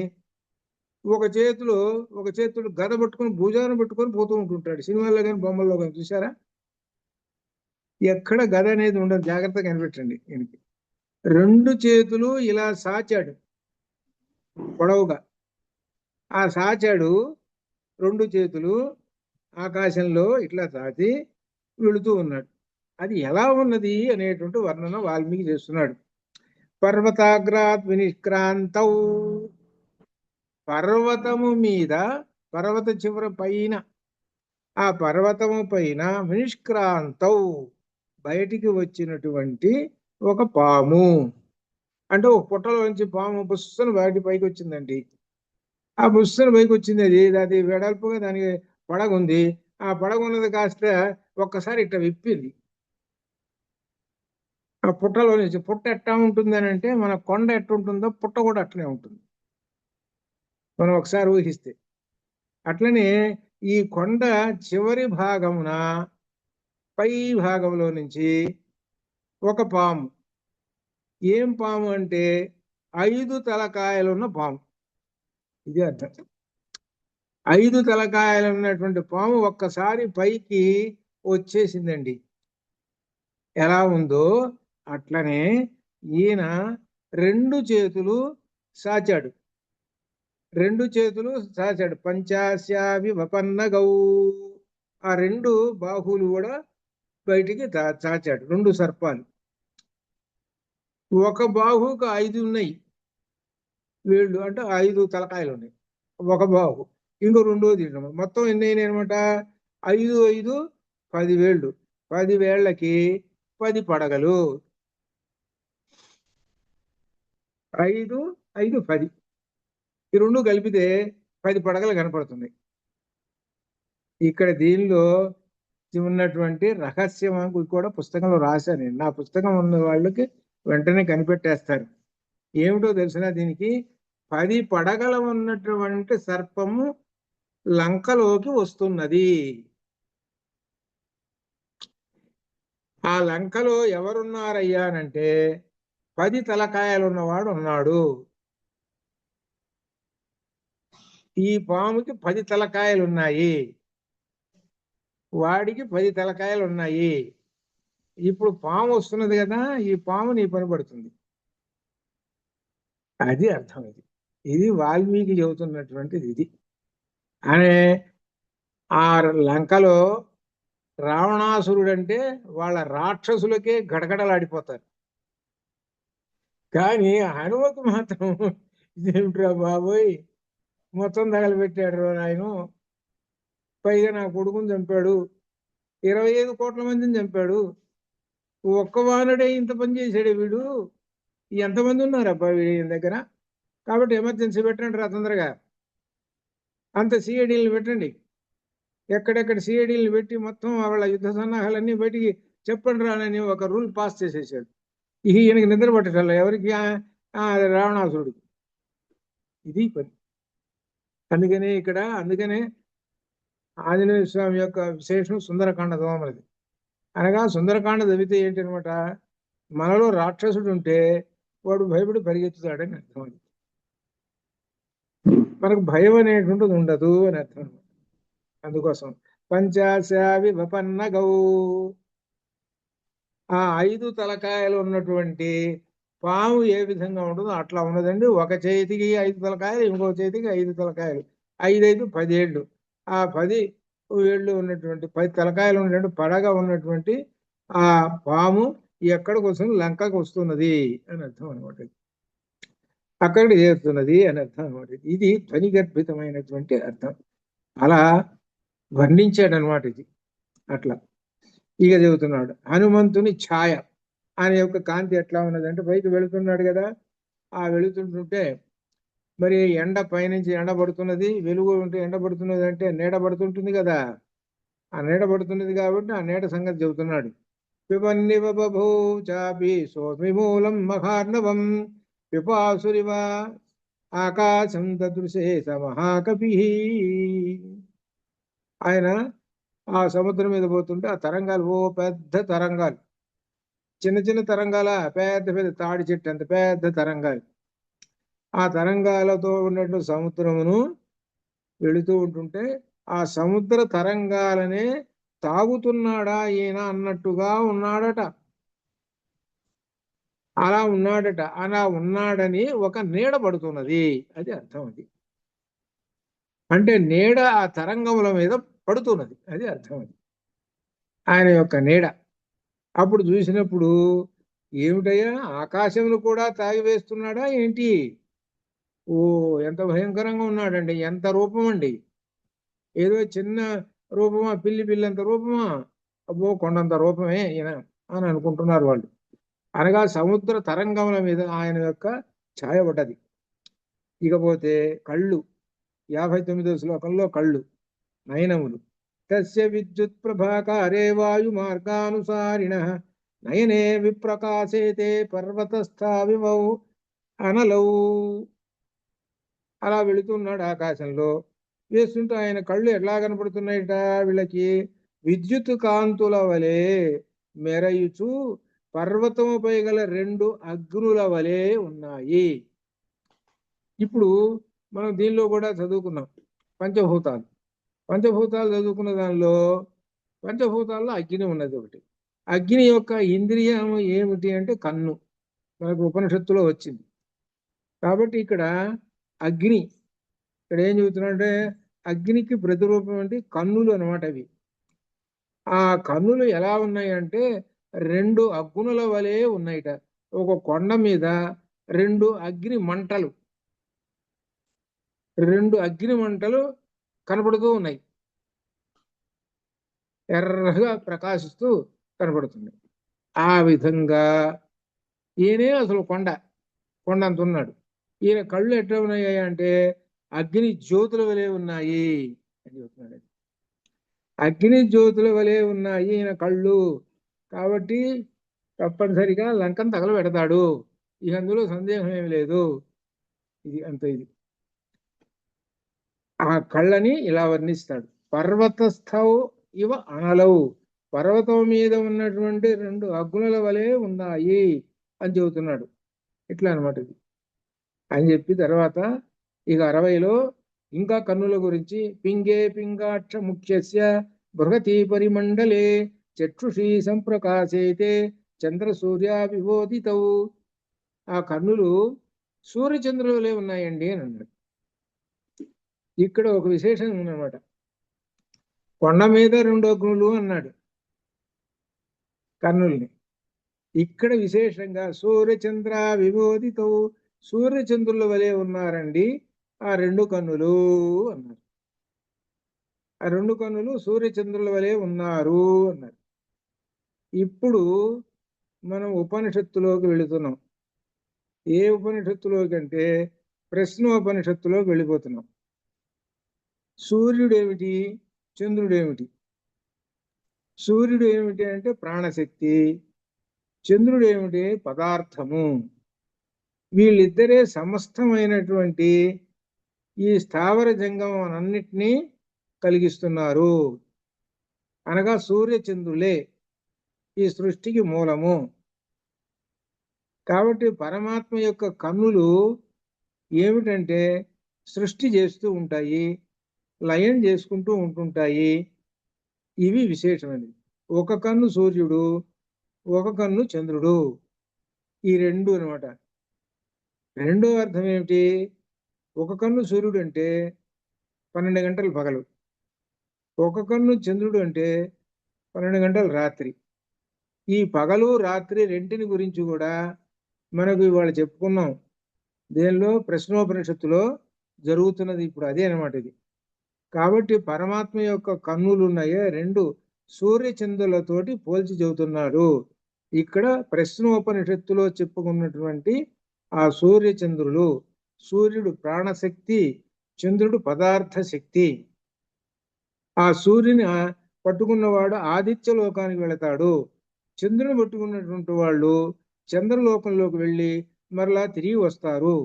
ఒక చేతులు గద పట్టుకొని భుజాన్ని పట్టుకొని పోతూ ఉంటుంటాడు. సినిమాల్లో కానీ బొమ్మల్లో కానీ చూసారా? ఎక్కడ గద అనేది ఉండదు. జాగ్రత్తగా కనిపెట్టండి. ఈయనకి రెండు చేతులు ఇలా సాచాడు పొడవుగా. ఆ సాచాడు రెండు చేతులు ఆకాశంలో ఇట్లా సాచి వెళుతూ ఉన్నాడు. అది ఎలా ఉన్నది అనేటువంటి వర్ణన వాల్మీకి చేస్తున్నాడు. పర్వతాగ్రాత్ వినిష్క్రాంతౌ, పర్వతము మీద, పర్వత చివర పైన, ఆ పర్వతము పైన వినిష్క్రాంతౌ బయటికి వచ్చినటువంటి ఒక పాము. అంటే ఒక పుట్టలో నుంచి పాము బుస్సును బయటి పైకి వచ్చిందండి. ఆ బుస్సును పైకి వచ్చింది. అది వెడల్పుగా దానికి పడగుంది. ఆ పడగున్నది కాస్త ఒక్కసారి ఇట్లా విప్పింది. ఆ పుట్టలో నుంచి పుట్ట ఎట్టా ఉంటుంది అని అంటే మన కొండ ఎట్టుంటుందో పుట్ట కూడా అట్లనే ఉంటుంది, మనం ఒకసారి ఊహిస్తే. అట్లనే ఈ కొండ చివరి భాగమున పై భాగంలో నుంచి ఒక పాము. ఏం పాము అంటే 5 తలకాయలున్న పాము. ఇది అర్థం. 5 తలకాయలు ఉన్నటువంటి పాము ఒక్కసారి పైకి వచ్చేసిందండి. ఎలా ఉందో అట్లనే ఈయన రెండు చేతులు సాచాడు. పంచాస్యావి వపన్నగౌ. ఆ రెండు బాహువులు కూడా బయటికి చాచాడు. రెండు సర్పాలు. ఒక బాహువుకు 5 ఉన్నాయి వేళ్ళు, అంటే 5 తలకాయలు ఉన్నాయి ఒక బాహు. ఇంకో రెండోది మొత్తం ఎన్ని అయినాయి అనమాట? 5 5 10 వేళ్ళు. 10 వేళ్లకి 10 పడగలు. 5 5 10. ఈ రెండు కలిపితే 10 పడగలు కనపడుతుంది. ఇక్కడ దీనిలో ఉన్నటువంటి రహస్యం కూడా పుస్తకంలో రాశాను నేను. నా పుస్తకం ఉన్న వాళ్ళకి వెంటనే కనిపెట్టేస్తారు. ఏమిటో తెలిసిన దీనికి 10 పడగల ఉన్నటువంటి సర్పము లంకలోకి వస్తున్నది. ఆ లంకలో ఎవరున్నారయ్యా అనంటే 10 తలకాయలు ఉన్నవాడు ఉన్నాడు. ఈ పాముకి 10 తలకాయలు ఉన్నాయి, వాడికి 10 తలకాయలు ఉన్నాయి. ఇప్పుడు పాము వస్తున్నది కదా, ఈ పాము నీ పని పడుతుంది. అది అర్థం. ఇది వాల్మీకి చెబుతున్నటువంటిది. ఇది అనే ఆ లంకలో రావణాసురుడు అంటే వాళ్ళ రాక్షసులకే గడగడలాడిపోతారు. కానీ హనుమకు మాత్రం ఇదేమిట్రా బాబోయ్, మొత్తం తగలబెట్టాడు ఆయన. పైగా నా కొడుకుని చంపాడు, 25 కోట్ల మందిని చంపాడు, ఒక్క వానుడే ఇంత పని చేశాడు వీడు. ఎంతమంది ఉన్నారు అబ్బా వీడి దగ్గర? కాబట్టి ఎమర్జెన్సీ పెట్టండి రా తొందరగా, అంత సిఐడీలు పెట్టండి, ఎక్కడెక్కడ సిఐడీలు పెట్టి మొత్తం వాళ్ళ యుద్ధ సన్నాహాలన్నీ బయటికి చెప్పండి రానని ఒక రూల్ పాస్ చేసేసాడు. ఈయనకి నిద్ర పట్టటం ఎవరికి? రావణాసురుడికి. ఇది పని. అందుకనే ఆంజనేయ స్వామి యొక్క విశేషం సుందరకాండ చదవమన్నది. అనగా సుందరకాండ చదివితే ఏంటి అనమాట, మనలో రాక్షసుడు ఉంటే వాడు భయపడి పరిగెత్తుతాడని అర్థం. అది మనకు భయం అనేటువంటిది ఉండదు అని అర్థం. అందుకోసం పంచాశావి వపన్నగౌ, ఆ 5 తలకాయలు ఉన్నటువంటి పాము ఏ విధంగా ఉంటుందో అట్లా ఉన్నదండి. ఒక చేతికి 5 తలకాయలు, ఇంకో చేతికి 5 తలకాయలు, 5 5 10 ఏళ్ళు. ఆ 10 ఏళ్ళు ఉన్నటువంటి 10 తలకాయలు ఉన్నటువంటి పడగ ఉన్నటువంటి ఆ పాము ఎక్కడికి వస్తుంది? లంకకు వస్తున్నది అని అర్థం అనమాట. అక్కడికి చేరుతున్నది అని అర్థం అనమాట. ఇది ధ్వనిగర్భితమైనటువంటి అర్థం. అలా వర్ణించాడనమాట ఇది. అట్లా ఇక చెబుతున్నాడు. హనుమంతుని ఛాయ ఆయన యొక్క కాంతి ఎట్లా ఉన్నదంటే, పైకి వెళుతున్నాడు కదా, ఆ వెళుతుంటుంటే మరి ఎండ పైనుంచి ఎండ పడుతున్నది, వెలుగు ఉంటే ఎండ పడుతున్నది అంటే నీడ పడుతుంటుంది కదా, ఆ నీడ పడుతున్నది కాబట్టి ఆ నీడ సంగతి చెబుతున్నాడు. పిబన్నివ బభూ చాపి సోమిమూలం మహార్ణవం పిపాసురివ ఆకాశం దదృశే స మహాకవి. ఆయన ఆ సముద్రం మీద పోతుంటే ఆ తరంగాలు ఓ పెద్ద తరంగాలు, చిన్న చిన్న తరంగాల, పెద్ద పెద్ద తాడి చెట్టు అంత పెద్ద తరంగాలు. ఆ తరంగాలతో ఉన్నటువంటి సముద్రమును వెళుతూ ఉంటుంటే ఆ సముద్ర తరంగాలనే తాగుతున్నాడా ఈయన అన్నట్టుగా ఉన్నాడట. అలా ఉన్నాడట. అలా ఉన్నాడని ఒక నీడ పడుతున్నది. అది అర్థం. అది అంటే నీడ ఆ తరంగముల మీద పడుతున్నది. అది అర్థం. అది ఆయన యొక్క నీడ. అప్పుడు చూసినప్పుడు ఏమిటయ్యా, ఆకాశమును కూడా తాగివేస్తున్నాడా ఏంటి? ఓ, ఎంత భయంకరంగా ఉన్నాడండి! ఎంత రూపం అండి! ఏదో చిన్న రూపమా, పిల్లి పిల్లంత రూపమా? అబ్బో, కొండంత రూపమే ఈయన అని అనుకుంటున్నారు వాళ్ళు. అనగా సముద్ర తరంగముల మీద ఆయన యొక్క ఛాయ పడ్డది. ఇకపోతే కళ్ళు, 59వ శ్లోకంలో కళ్ళు, నయనములు. తస్య విద్యుత్ ప్రభాకారే వాయు మార్గానుసారిణ నయనే విప్రకాశేతే పర్వతస్థావిమౌ అనలౌ. అలా వెళుతున్నాడు ఆకాశంలో. వేస్తుంటే ఆయన కళ్ళు ఎట్లా కనపడుతున్నాయిట వీళ్ళకి? విద్యుత్ కాంతుల వలె మెరయుచు పర్వతముపై గల 2 అగ్నుల వలె ఉన్నాయి. ఇప్పుడు మనం దీనిలో కూడా చదువుకున్నాం పంచభూతాలు. పంచభూతాలు చదువుకున్న దానిలో పంచభూతాల్లో అగ్ని ఉన్నది ఒకటి. అగ్ని యొక్క ఇంద్రియం ఏమిటి అంటే కన్ను. మనకు ఉపనిషత్తులో వచ్చింది. కాబట్టి ఇక్కడ అగ్ని, ఇక్కడ ఏం చెబుతున్నాడంటే అగ్నికి ప్రతిరూపం అంటే కన్నులు అనమాట. అవి ఆ కన్నులు ఎలా ఉన్నాయంటే 2 అగ్నుల వలె ఉన్నాయిట. ఒక కొండ మీద 2 అగ్ని మంటలు, 2 అగ్ని మంటలు కనపడుతూ ఉన్నాయి. ఎర్రగా ప్రకాశిస్తూ కనపడుతుంది. ఆ విధంగా ఈయనే అసలు కొండ అంత ఉన్నాడు. ఈయన కళ్ళు ఎట్లా ఉన్నాయి అంటే అగ్ని జ్యోతుల వలె ఉన్నాయి అని చెబుతున్నాడు. అగ్ని జ్యోతుల వలె ఉన్నాయి ఈయన కళ్ళు. కాబట్టి తప్పనిసరిగా లంకను తగలబెడతాడు. ఇక అందులో సందేహం ఏమి లేదు. ఇది అంత. ఇది ఆ కళ్ళని ఇలా వర్ణిస్తాడు. పర్వతస్థౌ ఇవ అనలవు, పర్వతం మీద ఉన్నటువంటి 2 అగ్నుల వలె ఉన్నాయి అని చెబుతున్నాడు. ఇట్లా అనమాట ఇది అని చెప్పి తర్వాత ఇక 60లో ఇంకా కన్నుల గురించి పింగే పింగాక్ష ముఖ్యస్య బృహతి పరిమండలే చక్షుషి సంప్రకాశేతే చంద్ర సూర్య విబోధితౌ. ఆ కన్నులు సూర్యచంద్రులే ఉన్నాయండి అని అన్నాడు. ఇక్కడ ఒక విశేషం ఉందన్నమాట. కొండ మీద 2 అగ్నులు అన్నాడు కన్నుల్ని. ఇక్కడ విశేషంగా సూర్యచంద్ర విబోధితౌ, సూర్యచంద్రుల వలె ఉన్నారండి ఆ 2 కన్నులు అన్నారు. ఆ 2 కన్నులు సూర్యచంద్రుల వలె ఉన్నారు అన్నారు. ఇప్పుడు మనం ఉపనిషత్తులోకి వెళుతున్నాం. ఏ ఉపనిషత్తులోకి అంటే ప్రశ్నోపనిషత్తులోకి వెళ్ళిపోతున్నాం. సూర్యుడేమిటి, చంద్రుడేమిటి? సూర్యుడు ఏమిటి అంటే ప్రాణశక్తి, చంద్రుడు ఏమిటి పదార్థము. వీళ్ళిద్దరే సమస్తమైనటువంటి ఈ స్థావర జంగమం అన్నిటినీ కలిగిస్తున్నారు. అనగా సూర్యచంద్రులే ఈ సృష్టికి మూలము. కాబట్టి పరమాత్మ యొక్క కన్నులు ఏమిటంటే సృష్టి చేస్తూ ఉంటాయి, లయం చేసుకుంటూ ఉంటుంటాయి. ఇవి విశేషమైనవి. ఒక కన్ను సూర్యుడు, ఒక కన్ను చంద్రుడు, ఈ 2 అనమాట. రెండో అర్థం ఏమిటి? ఒక కన్ను సూర్యుడు అంటే 12 గంటలు పగలు, ఒక కన్ను చంద్రుడు అంటే 12 గంటలు రాత్రి. ఈ పగలు రాత్రి రెంటిని గురించి కూడా మనకు ఇవాళ చెప్పుకున్నాం. దేనిలో? ప్రశ్నోపనిషత్తులో జరుగుతున్నది ఇప్పుడు అదే అనమాట ఇది. కాబట్టి పరమాత్మ యొక్క కన్నులు ఉన్నాయే 2 సూర్యచంద్రులతోటి పోల్చి చెబుతున్నాడు. ఇక్కడ ప్రశ్నోపనిషత్తులో చెప్పుకున్నటువంటి ఆ సూర్యచంద్రులు, సూర్యుడు ప్రాణశక్తి, చంద్రుడు పదార్థ శక్తి. ఆ సూర్యుని పట్టుకున్నవాడు ఆదిత్య లోకానికి వెళతాడు. చంద్రుని పట్టుకున్నటువంటి వాళ్ళు చంద్రలోకంలోకి వెళ్ళి మరలా తిరిగి వస్తారు.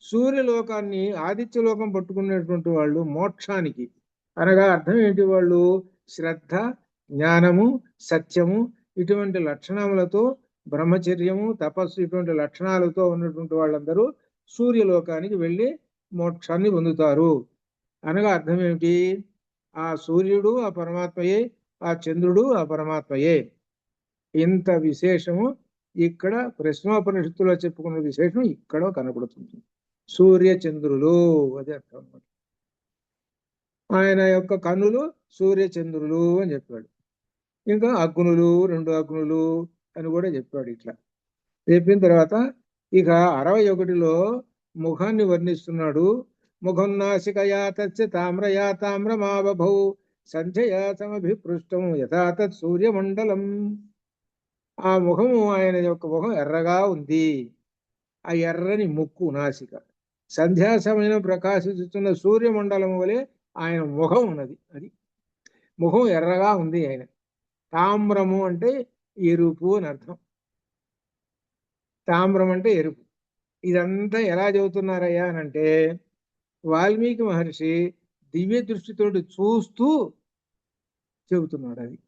సూర్యలోకాన్ని ఆదిత్య లోకం పట్టుకున్నటువంటి వాళ్ళు మోక్షానికి, అనగా అర్థం ఏంటి? వాళ్ళు శ్రద్ధ, జ్ఞానము, సత్యము ఇటువంటి లక్షణములతో, బ్రహ్మచర్యము, తపస్సు ఇటువంటి లక్షణాలతో ఉన్నటువంటి వాళ్ళందరూ సూర్యలోకానికి వెళ్ళి మోక్షాన్ని పొందుతారు. అనగా అర్థం ఏమిటి? ఆ సూర్యుడు ఆ పరమాత్మయే, ఆ చంద్రుడు ఆ పరమాత్మయే. ఇంత విశేషము ఇక్కడ ప్రశ్నోపనిషత్తులో చెప్పుకున్న విశేషం ఇక్కడ కనపడుతుంది. సూర్య చంద్రులు అది అర్థం. ఆయన యొక్క కన్నులు సూర్య చంద్రులు అని చెప్పాడు. ఇంకా అగ్నులు, 2 అగ్నులు అని కూడా చెప్పాడు. ఇట్లా చెప్పిన తర్వాత ఇక 61లో ముఖాన్ని వర్ణిస్తున్నాడు. ముఖం నాసికయా తస్య తామ్రయా తామ్రమావభౌ సంధ్యయా సమభిపృష్టం యథా తత్ సూర్యమండలం. ఆ ముఖము, ఆయన యొక్క ముఖం ఎర్రగా ఉంది. ఆ ఎర్రని ముక్కు, నాసిక సంధ్యా సమయం ప్రకాశిస్తున్న సూర్యమండలం వలె ఆయన ముఖం ఉన్నది. అది ముఖం ఎర్రగా ఉంది. ఆయన తామ్రము అంటే ఎరుపు అని అర్థం. తామ్రం అంటే ఎరుపు. ఇదంతా ఎలా చెబుతున్నారయ్యా అని అంటే, వాల్మీకి మహర్షి దివ్య దృష్టితోటి చూస్తూ చెబుతున్నాడు. అది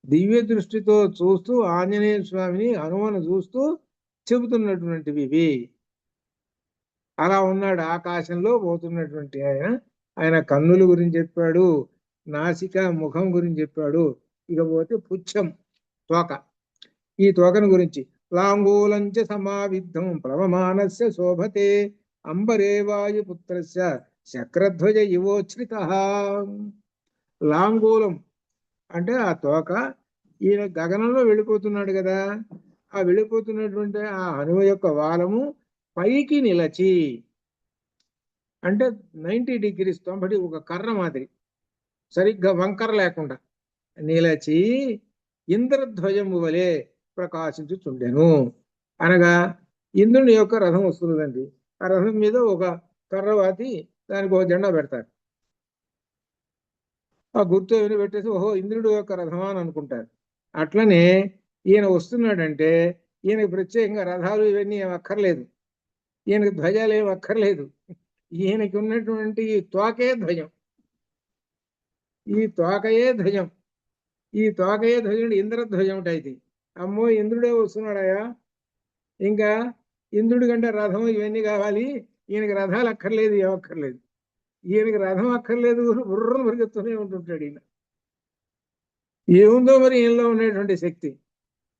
దివ్య దృష్టితో చూస్తూ ఆంజనేయ స్వామిని, హనుమను చూస్తూ చెబుతున్నటువంటివి ఇవి. అలా ఉన్నాడు ఆకాశంలో పోతున్నటువంటి ఆయన కన్నుల గురించి చెప్పాడు, నాసిక ముఖం గురించి చెప్పాడు. ఇకపోతే పుచ్చం, తోక. ఈ తోకను గురించి లాంగూలంచ సమావిద్ధం ప్లవమానస్య శోభతే అంబరే వాయుపుత్రస్య శక్రధ్వజ ఇవోచ్ఛ్రిత. లాంగూలం అంటే ఆ తోక. ఈయన గగనంలో వెళ్ళిపోతున్నాడు కదా, ఆ వెళ్ళిపోతున్నటువంటి ఆ హనుమ యొక్క వాలము పైకి నిలచి, అంటే 90 degrees, 90 ఒక కర్ర మాదిరి, సరిగ్గా వంకర లేకుండా నిలచి ఇంద్రధ్వజము వలె ప్రకాశించుచుండెను. అనగా ఇంద్రుని యొక్క రథం వస్తున్నదండి. ఆ రథం మీద ఒక కర్ర వాతి దానికి ఒక జెండా పెడతారు. ఆ గుర్తు ఏమైనా పెట్టేసి ఓహో ఇంద్రుడు యొక్క రథమా అని అనుకుంటారు. అట్లనే ఈయన వస్తున్నాడంటే ఈయనకి ప్రత్యేకంగా రథాలు ఇవన్నీ ఏం అక్కర్లేదు, ఈయనకి ధ్వజాలు ఏం అక్కర్లేదు. ఈయనకి ఉన్నటువంటి తోకే ధ్వజం. ఈ తోకయే ధ్వజం. ఈ తోకయే ధ్వజం ఇంద్రధ్వజం అయితే, అమ్మో ఇంద్రుడే వస్తున్నాడయా, ఇంకా ఇంద్రుడి కంటే రథం ఇవన్నీ కావాలి, ఈయనకి రథాలు అక్కర్లేదు, ఏమక్కర్లేదు. ఈయనకి రథం అక్కర్లేదు, బుర్రను పరిగెత్తూనే ఉంటుంటాడు ఈయన. ఏముందో మరి ఈయనలో ఉండేటువంటి శక్తి.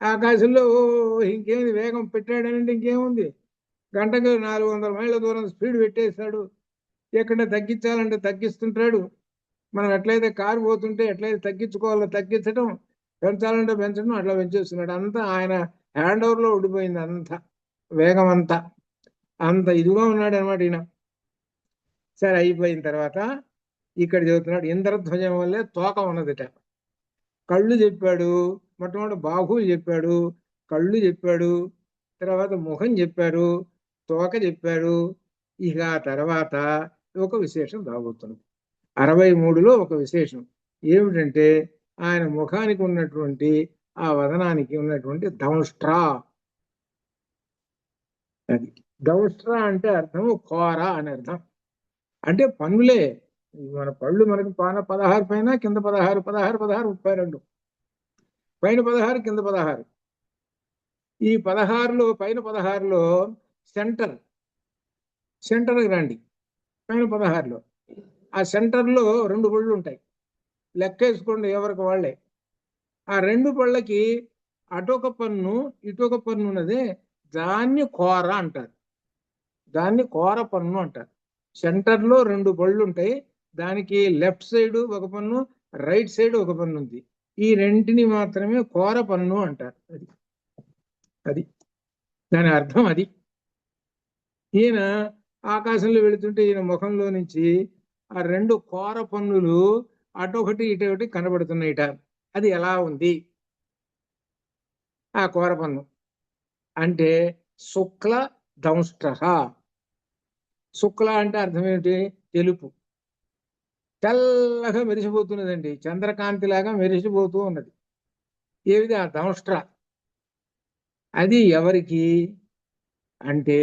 ఆకాశంలో ఇంకేముంది, వేగం పెట్టాడనంటే ఇంకేముంది, గంటకు 400 మైళ్ళ దూరం స్పీడ్ పెట్టేస్తాడు. ఎక్కడ తగ్గించాలంటే తగ్గిస్తుంటాడు. మనం ఎట్లయితే కారు పోతుంటే ఎట్లయితే తగ్గించుకోవాలో తగ్గించడం, పెంచాలంటే పెంచడం, అట్లా పెంచేస్తున్నాడు. అంతా ఆయన హ్యాండ్ ఓవర్లో ఉండిపోయింది. అంతా వేగం అంతా అంత ఇదిగా ఉన్నాడు అనమాట ఈయన. సరే అయిపోయిన తర్వాత ఇక్కడ చెబుతున్నాడు ఇంద్రధ్వజం వల్లే తోక ఉన్నదిట. కళ్ళు చెప్పాడు, మొట్టమొదటి బాహువులు చెప్పాడు, కళ్ళు చెప్పాడు, తర్వాత ముఖం చెప్పారు, తోక చెప్పాడు. ఇక ఆ తర్వాత ఒక విశేషం రాబోతుంది 63లో. ఒక విశేషం ఏమిటంటే ఆయన ముఖానికి ఉన్నటువంటి, ఆ వదనానికి ఉన్నటువంటి దంష్ట్రా. అది దంష్ట్రా అంటే అర్థము కోర అని అర్థం. అంటే పన్నులే, మన పళ్ళు మనకి 16 పైన, కింద 16, 16, 16, 32, పైన 16, కింద 16. ఈ 16లో, పైన 16లో సెంటర్కి రండి. పైన 16లో ఆ సెంటర్లో 2 పళ్ళు ఉంటాయి. లెక్కేసుకోండి ఎవరికి వాళ్ళే. ఆ 2 పళ్ళకి అటొక పన్ను ఇటొక పన్ను ఉన్నదే, దాన్ని కోర అంటారు. దాన్ని కోర పన్ను అంటారు. సెంటర్లో 2 పళ్ళు ఉంటాయి, దానికి లెఫ్ట్ సైడ్ ఒక పన్ను, రైట్ సైడ్ ఒక పన్ను ఉంది. ఈ రెంటిని మాత్రమే కోర పన్ను అంటారు. అది దాని అర్థం. అది ఈయన ఆకాశంలో వెళుతుంటే ఈయన ముఖంలో నుంచి ఆ 2 కోర పన్నులు అటొకటి ఇటొకటి కనబడుతున్నాయిట. అది ఎలా ఉంది ఆ కోర పన్ను అంటే? శుక్ల దంష్ట్ర. శుక్ల అంటే అర్థం ఏమిటి? తెలుపు, తెల్లగా మెరిసిపోతున్నదండి, చంద్రకాంతి లాగా మెరిసిపోతూ ఉన్నది. ఏది? ఆ దంష్ట్ర. అది ఎవరికి అంటే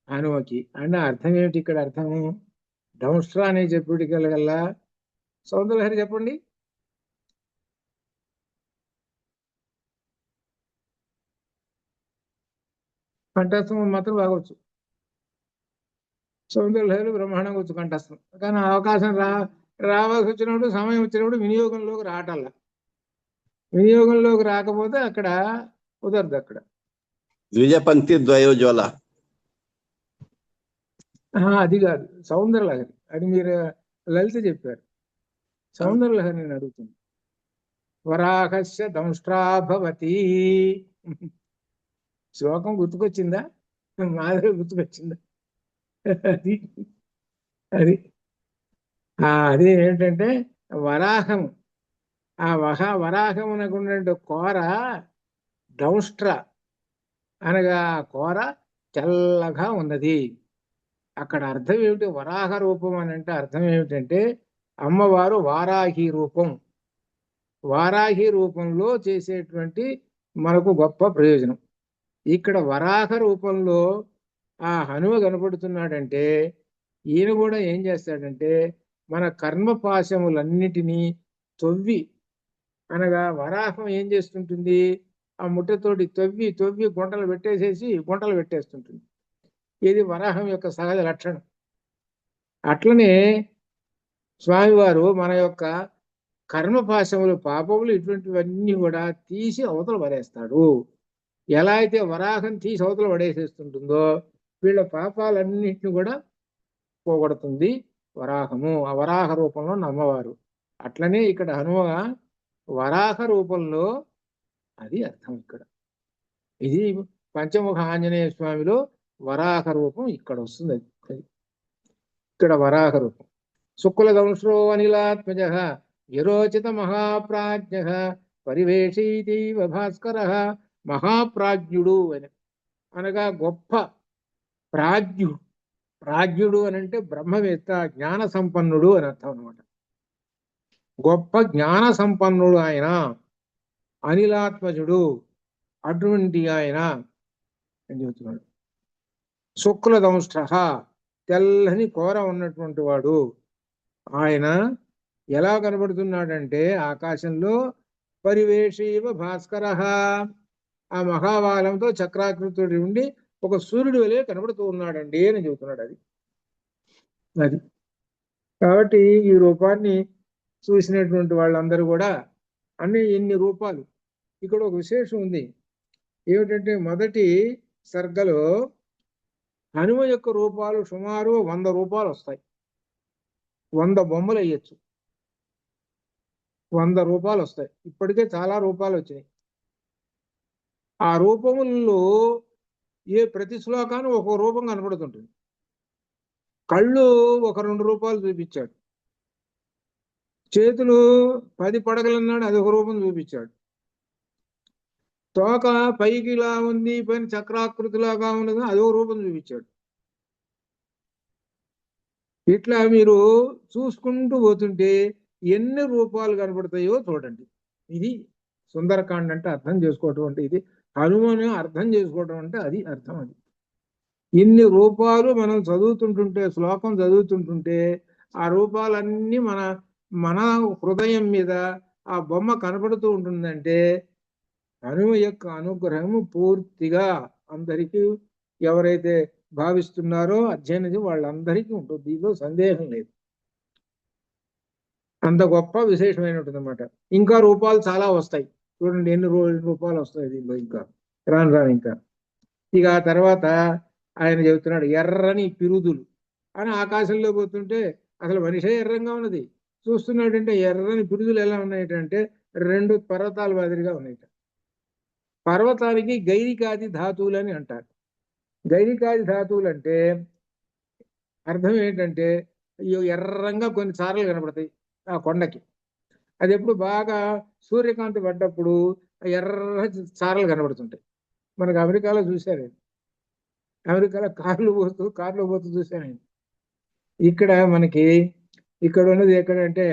హనుమకి. అంటే అర్థం ఏమిటి ఇక్కడ? అర్థము దంష్ట్ర అనే చెప్పుడికల్లా సౌందర్యహరి చెప్పండి. కంఠస్థం మాత్రం బాగొచ్చు. సౌందర్యలహరి బ్రహ్మాండంగా వచ్చు కంఠస్థం. కానీ అవకాశం రావాల్సి వచ్చినప్పుడు, సమయం వచ్చినప్పుడు వినియోగంలోకి రావటల్లా. వినియోగంలోకి రాకపోతే అక్కడ కుదరదు. అక్కడ ద్విజపంక్తి ద్వయోజ్వల అది కాదు, సౌందర్యలహరి. అది మీరు లలిత చెప్పారు. సౌందర్యలహరి నేను అడుగుతుంది. వరాహస్య దంష్ట్రాభవతి. శ్లోకం గుర్తుకొచ్చిందా? మాధవి గుర్తుకొచ్చిందా? అది అది అది ఏంటంటే వరాహం. ఆ వరాహమునకున్న కోర దంష్ట్ర అనగా కోర తెల్లగా ఉన్నది. అక్కడ అర్థం ఏమిటి? వరాహ రూపం అని అంటే అర్థం ఏమిటంటే అమ్మవారు వారాహి రూపం. వారాహి రూపంలో చేసేటువంటి మనకు గొప్ప ప్రయోజనం. ఇక్కడ వరాహ రూపంలో ఆ హనుమ కనపడుతున్నాడంటే ఈయన కూడా ఏం చేస్తాడంటే మన కర్మపాశములన్నిటినీ తొవ్వి, అనగా వరాహం ఏం చేస్తుంటుంది? ఆ ముట్టతోటి తొవ్వి తొవ్వి గుంటలు పెట్టేస్తుంటుంది. ఇది వరాహం యొక్క సహజ లక్షణం. అట్లనే స్వామివారు మన యొక్క కర్మపాశములు, పాపములు, ఇటువంటివన్నీ కూడా తీసి అవతల పడేస్తాడు. ఎలా అయితే వరాహం తీసి అవతల పడేసేస్తుంటుందో వీళ్ళ పాపాలన్నింటినీ కూడా పోగొడుతుంది వరాహము. ఆ వరాహ రూపంలో అమ్మవారు. అట్లనే ఇక్కడ హనుమ వరాహ రూపంలో, అది అర్థం ఇక్కడ. ఇది పంచముఖ ఆంజనేయ స్వామిలో వరాహ రూపం ఇక్కడ వస్తుంది. అది ఇక్కడ వరాహ రూపం. శుక్ల దంశ్రో అనిలాత్మజ విరోచిత మహాప్రాజ్ఞ పరివేషీతీవ భాస్కర. మహాప్రాజ్ఞుడు అని అనగా గొప్ప ప్రాజ్ఞుడు. ప్రాజ్ఞుడు అని అంటే బ్రహ్మవేత్త, జ్ఞాన సంపన్నుడు అని అర్థం అనమాట. గొప్ప జ్ఞాన సంపన్నుడు ఆయన, అనిలాత్మజుడు, అటువంటి ఆయన అని చెబుతున్నాడు. శుక్ల దంష్ట్ర, తెల్లని కోర ఉన్నటువంటి వాడు ఆయన. ఎలా కనబడుతున్నాడంటే ఆకాశంలో పరివేషీవ భాస్కర, ఆ మహావాలంతో చక్రాకృతుడి ఉండి ఒక సూర్యుడి వలె కనబడుతూ ఉన్నాడండి అని చెబుతున్నాడు. అది కాబట్టి ఈ రూపాన్ని చూసినటువంటి వాళ్ళందరూ కూడా ఎన్ని రూపాలు. ఇక్కడ ఒక విశేషం ఉంది. ఏమిటంటే మొదటి సర్గలో హనుమ యొక్క రూపాలు సుమారు 100 రూపాలు వస్తాయి. 100 బొమ్మలు వేయచ్చు. 100 రూపాలు వస్తాయి. ఇప్పటికే చాలా రూపాలు వచ్చినాయి. ఆ రూపముల్లో ప్రతి శ్లోకాన్ని ఒక రూపం కనపడుతుంటుంది. కళ్ళు ఒక 2 రూపాలు చూపించాడు. చేతులు 10 పడగలన్నాడు, అది ఒక రూపం చూపించాడు. తోక పైకి ఇలా ఉంది, పైన చక్రాకృతిలాగా ఉన్నది, అదొక రూపం చూపించాడు. ఇట్లా మీరు చూసుకుంటూ పోతుంటే ఎన్ని రూపాలు కనబడతాయో చూడండి. ఇది సుందరకాండ అంటే అర్థం చేసుకోవటం అంటే, ఇది హనుమను అర్థం చేసుకోవటం అంటే అది అర్థం. అది ఇన్ని రూపాలు మనం చదువుతుంటుంటే, శ్లోకం చదువుతుంటుంటే ఆ రూపాలన్నీ మన హృదయం మీద ఆ బొమ్మ కనపడుతూ ఉంటుందంటే హనుమ యొక్క అనుగ్రహము పూర్తిగా అందరికీ, ఎవరైతే భావిస్తున్నారో అధ్యయనం వాళ్ళందరికీ ఉంటుంది. దీనిలో సందేహం లేదు. అంత గొప్ప విశేషమైనటువంటి అనమాట. ఇంకా రూపాలు చాలా వస్తాయి. చూడండి ఎన్ని రూపాలు వస్తాయి దీనిలో. ఇంకా రాను ఇంకా ఇక ఆ తర్వాత ఆయన చెబుతున్నాడు ఎర్రని పిరుదులు అని. ఆకాశంలో పోతుంటే అసలు మనిషే ఎర్రంగా ఉన్నది. చూస్తున్నాడంటే ఎర్రని పిరుదులు ఎలా ఉన్నాయంటే 2 పర్వతాల మాదిరిగా ఉన్నాయట. పర్వతానికి గైరికాది ధాతువులు అని అంటారు. గైరికాది ధాతువులు అంటే అర్థం ఏంటంటే ఎర్రంగా కొన్ని చారలు కనబడతాయి ఆ కొండకి. అది ఎప్పుడు బాగా సూర్యకాంతి పడ్డప్పుడు ఎర్ర చారలు కనబడుతుంటాయి. మనకు అమెరికాలో చూశారు. అమెరికాలో కార్లు పోతూ చూశాను. ఇక్కడ మనకి ఇక్కడ ఉన్నది ఎక్కడంటే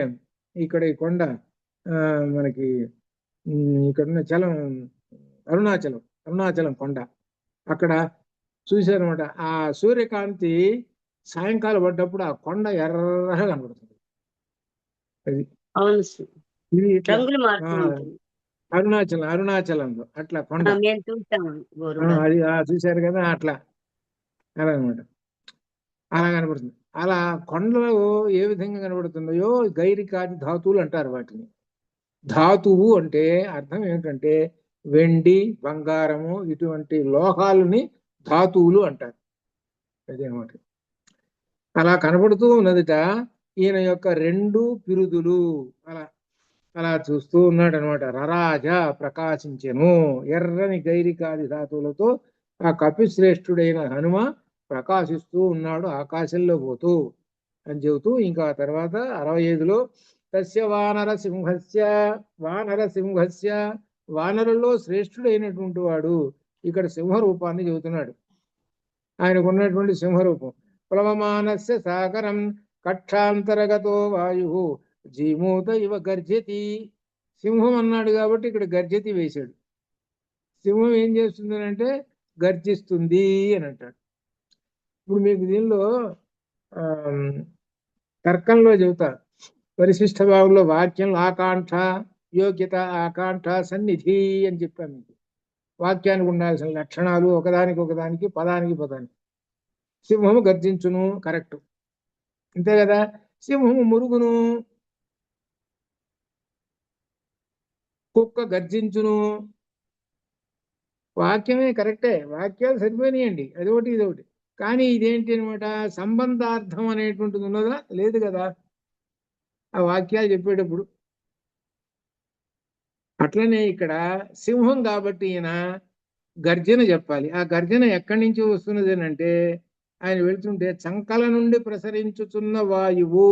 ఇక్కడ ఈ కొండ మనకి ఇక్కడ ఉన్న అరుణాచలం కొండ. అక్కడ చూశారనమాట. ఆ సూర్యకాంతి సాయంకాలం పడ్డప్పుడు ఆ కొండ ఎర్రగా కనబడుతుంది. అది ఇది అరుణాచలంలో అట్లా కొండ. మేము చూసాము గోరుగా. అది చూశారు కదా, అట్లా అలా అనమాట. అలా కనబడుతుంది. అలా కొండలు ఏ విధంగా కనబడుతున్నాయో గైరికాది ధాతువులు అంటారు వాటిని. ధాతువు అంటే అర్థం ఏమిటంటే వెండి, బంగారము ఇటువంటి లోహాలని ధాతువులు అంటారు. అదేనమాట. అలా కనబడుతూ ఉన్నదిట ఈయన యొక్క 2 పిరుదులు. అలా అలా చూస్తూ ఉన్నాడు అనమాట. రరాజ ప్రకాశించెను, ఎర్రని గైరికాది ధాతువులతో ఆ కపిశ్రేష్ఠుడైన హనుమ ప్రకాశిస్తూ ఉన్నాడు ఆకాశంలో పోతూ అని చెబుతూ, ఇంకా తర్వాత 65లో తస్య వానరసింహస్య వానరుల్లో శ్రేష్ఠుడైనటువంటి వాడు. ఇక్కడ సింహ రూపాన్ని చెబుతున్నాడు. ఆయనకు ఉన్నటువంటి సింహరూపం. ప్లవమానస్య సాగరం కక్షాంతరగతో వాయు జీమూత ఇవ గర్జతి. సింహం అన్నాడు కాబట్టి ఇక్కడ గర్జతి వేశాడు. సింహం ఏం చేస్తుంది అంటే గర్జిస్తుంది అని అంటాడు. ఇప్పుడు మీకు దీనిలో తర్కంలో చెబుతారు, పరిశిష్ట భావంలో వాక్యంలో ఆకాంక్ష, యోగ్యత, ఆకాంక్ష, సన్నిధి అని చెప్పాను మీకు. వాక్యానికి ఉండాల్సిన లక్షణాలు ఒకదానికి పదానికి సింహము గర్జించును, కరెక్ట్, అంతే కదా. సింహము మురుగును, కుక్క గర్జించును, వాక్యమే కరెక్టే, వాక్యాలు సరిపోయినాయండి, అదొకటి ఇదొకటి. కానీ ఇదేంటి అనమాట, సంబంధార్థం అనేటువంటిది ఉన్నదా, లేదు కదా ఆ వాక్యాలు చెప్పేటప్పుడు. అట్లనే ఇక్కడ సింహం కాబట్టి ఈయన గర్జన చెప్పాలి. ఆ గర్జన ఎక్కడి నుంచి వస్తున్నది అంటే ఆయన వెళ్తుంటే చంకల నుండి ప్రసరించుతున్న వాయువు.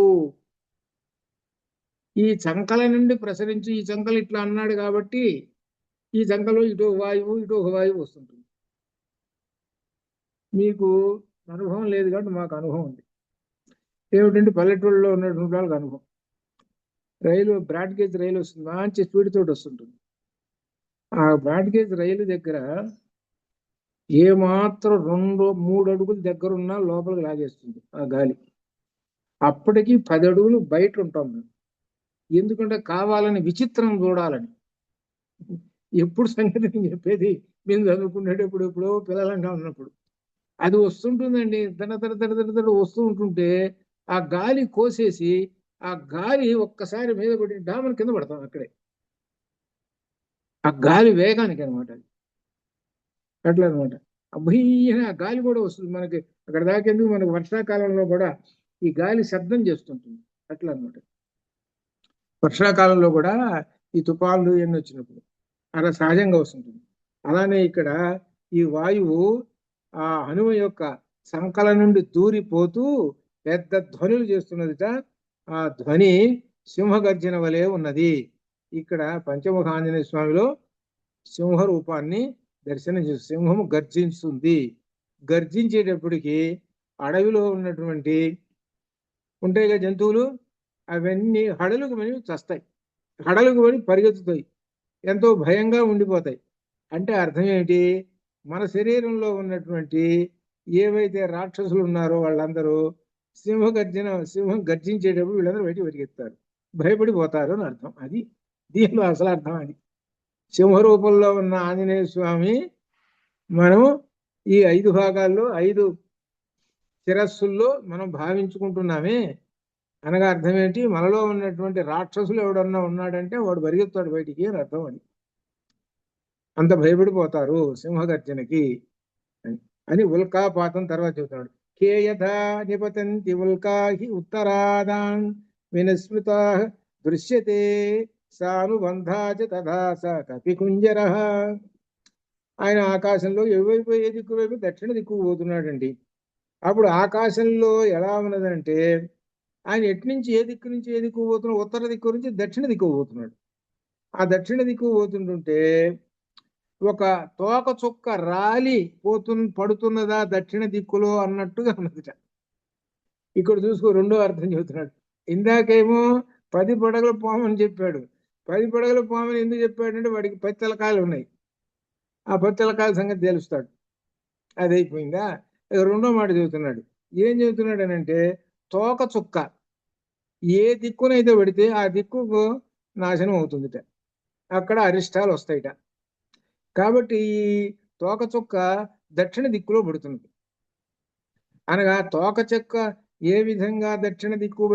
ఈ చంకల నుండి ప్రసరించు, ఈ చంకలు ఇట్లా అన్నాడు కాబట్టి ఈ చంకలో ఇటో ఒక వాయువు వస్తుంటుంది. మీకు అనుభవం లేదు కాబట్టి మాకు అనుభవం ఉంది. ఏమిటంటే పల్లెటూళ్ళలో ఉన్నటువంటి వాళ్ళకి అనుభవం. బ్రాడ్ గేజ్ రైలు వస్తుంది, మంచి స్పీడ్ తోటి వస్తుంటుంది. ఆ బ్రాడ్ గేజ్ రైలు దగ్గర ఏమాత్రం 2-3 అడుగులు దగ్గర ఉన్నా లోపలికి లాగేస్తుంది ఆ గాలి. అప్పటికి 10 అడుగులు బయట ఉంటాం మేము. ఎందుకంటే కావాలని విచిత్రం చూడాలని. ఎప్పుడు సంగతి నేను చెప్పేది, మేము చదువుకునేటప్పుడు ఎప్పుడో పిల్లలంగా ఉన్నప్పుడు అది వస్తుంటుందండి. తన వస్తూ ఉంటుంటే ఆ గాలి కోసేసి ఆ గాలి ఒక్కసారి మీద పడి డామని కింద పడతాం అక్కడే. ఆ గాలి వేగానికి అనమాట అది. అట్లా అనమాట. అభ్యన గాలి కూడా వస్తుంది మనకి. అక్కడ దాకేందుకు మనకు వర్షాకాలంలో కూడా ఈ గాలి శబ్దం చేస్తుంటుంది. అట్లా అనమాట. వర్షాకాలంలో కూడా ఈ తుఫాన్లు ఎన్ని వచ్చినప్పుడు అలా సహజంగా వస్తుంటుంది. అలానే ఇక్కడ ఈ వాయువు ఆ హనుమ యొక్క సంకల నుండి దూరిపోతూ పెద్ద ధ్వనులు చేస్తున్నదిట. ఆ ధ్వని సింహగర్జన వలె ఉన్నది. ఇక్కడ పంచముఖ ఆంజనేయ స్వామిలో సింహ రూపాన్ని దర్శనం చేస్తుంది. సింహము గర్జిస్తుంది. గర్జించేటప్పటికి అడవిలో ఉన్నటువంటి ఉంటాయిగా జంతువులు, అవన్నీ హడలుకు మని చస్తాయి, హడలుకు మని పరిగెత్తుతాయి, ఎంతో భయంగా ఉండిపోతాయి. అంటే అర్థం ఏమిటి, మన శరీరంలో ఉన్నటువంటి ఏవైతే రాక్షసులు ఉన్నారో వాళ్ళందరూ సింహం గర్జించేటప్పుడు వీళ్ళందరూ బయటికి పరిగెత్తారు, భయపడిపోతారు అని అర్థం. అది దీనిలో అసలు అర్థం. అది సింహరూపంలో ఉన్న ఆంజనేయ స్వామి మనం ఈ 5 భాగాల్లో 5 శిరస్సుల్లో మనం భావించుకుంటున్నామే. అనగా అర్థం ఏంటి, మనలో ఉన్నటువంటి రాక్షసులు ఎవడన్నా ఉన్నాడంటే వాడు పరిగెత్తాడు బయటికి అని అర్థం. అది అంత భయపడిపోతారు సింహగర్జనకి అని ఉల్కాపాతం తర్వాత చెబుతున్నాడు. కేయథా నిపతంతి ఉల్కాహి ఉత్తరాదాన్ వినస్మృతా దృశ్యతే సానుబంధాచ తథా స కపికుంజర. ఆయన ఆకాశంలో ఎవైపు ఏ దిక్కు వైపు దక్షిణ దిక్కు పోతున్నాడండి. అప్పుడు ఆకాశంలో ఎలా ఉన్నదంటే ఆయన ఎట్నుంచి ఏ దిక్కు నుంచి ఏ దిక్కు పోతున్నాడు, ఉత్తర దిక్కు నుంచి దక్షిణ దిక్కు పోతున్నాడు. ఆ దక్షిణ దిక్కు పోతుంటుంటే ఒక తోక చుక్క రాలి పడుతున్నదా దక్షిణ దిక్కులో అన్నట్టుగా ఉన్నదిట. ఇక్కడ చూసుకో, రెండో అర్థం చెబుతున్నాడు. ఇందాకేమో 10 పడగల పాము అని చెప్పాడు. 10 పడగల పాము అని ఎందుకు చెప్పాడంటే వాడికి 10 తలకాయలు ఉన్నాయి. ఆ 10 తలకాయల సంగతి తెలుస్తాడు. అది అయిపోయిందా. రెండో మాట చెబుతున్నాడు. ఏం చెబుతున్నాడు అని అంటే, తోక చుక్క ఏ దిక్కునైతే పెడితే ఆ దిక్కుకు నాశనం అవుతుందిట. అక్కడ అరిష్టాలు వస్తాయిట. కాబట్టి ఈ తోకచుక్క దక్షిణ దిక్కులో పడుతుంది. అనగా తోకచుక్క ఏ విధంగా దక్షిణ దిక్కు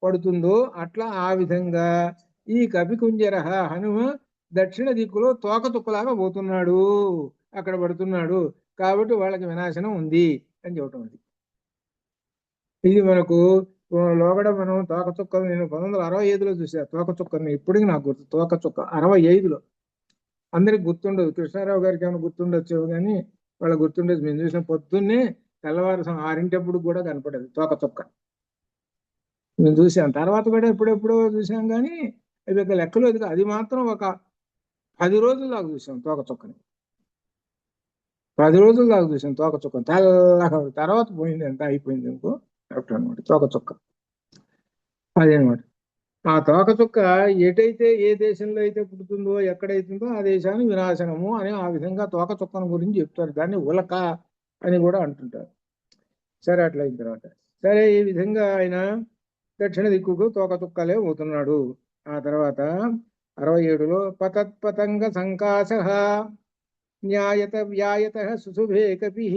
పడుతుందో అట్లా ఆ విధంగా ఈ కపికుంజర హనుమ దక్షిణ దిక్కులో తోకచుక్కలాగా పోతున్నాడు, అక్కడ పడుతున్నాడు. కాబట్టి వాళ్ళకి వినాశనం ఉంది అని చెప్పటం. ఇది మనకు లోగడ మనం తోకచుక్కలు నేను 1965లో చూసా తోకచుక్కని. ఇప్పటికి నాకు గుర్తు తోకచుక్క 65లో. అందరికి గుర్తుండదు, కృష్ణారావు గారికి ఏమైనా గుర్తుండొచ్చు కానీ వాళ్ళకి గుర్తుండదు. మేము చూసిన పొద్దున్నే తెల్లవారు 6 కూడా కనపడదు తోకచుక్క. మేము చూసాం, తర్వాత కూడా ఎప్పుడెప్పుడో చూసాం కానీ అది ఒక లెక్కలో అది మాత్రం ఒక 10 రోజుల దాకా చూసాం తోకచుక్కని. 10 రోజుల దాకా చూసాం తోకచుక్కని. తెల్లగా తర్వాత పోయింది, ఎంత అయిపోయింది ఇంకో అనమాట తోకచుక్క. అదేనమాట. ఆ తోకచుక్క ఎటైతే ఏ దేశంలో అయితే పుడుతుందో ఎక్కడైతుందో ఆ దేశాన్ని వినాశనము అని ఆ విధంగా తోకచుక్కను గురించి చెప్తారు. దాన్ని ఉలక అని కూడా అంటుంటారు. సరే, అట్లా అయిన తర్వాత సరే ఈ విధంగా ఆయన దక్షిణ దిక్కుకు తోకచుక్కలే పోతున్నాడు. ఆ తర్వాత 67లో పతత్పతంగ సంకాశ న్యాయత వ్యాయత సుశుభే కపి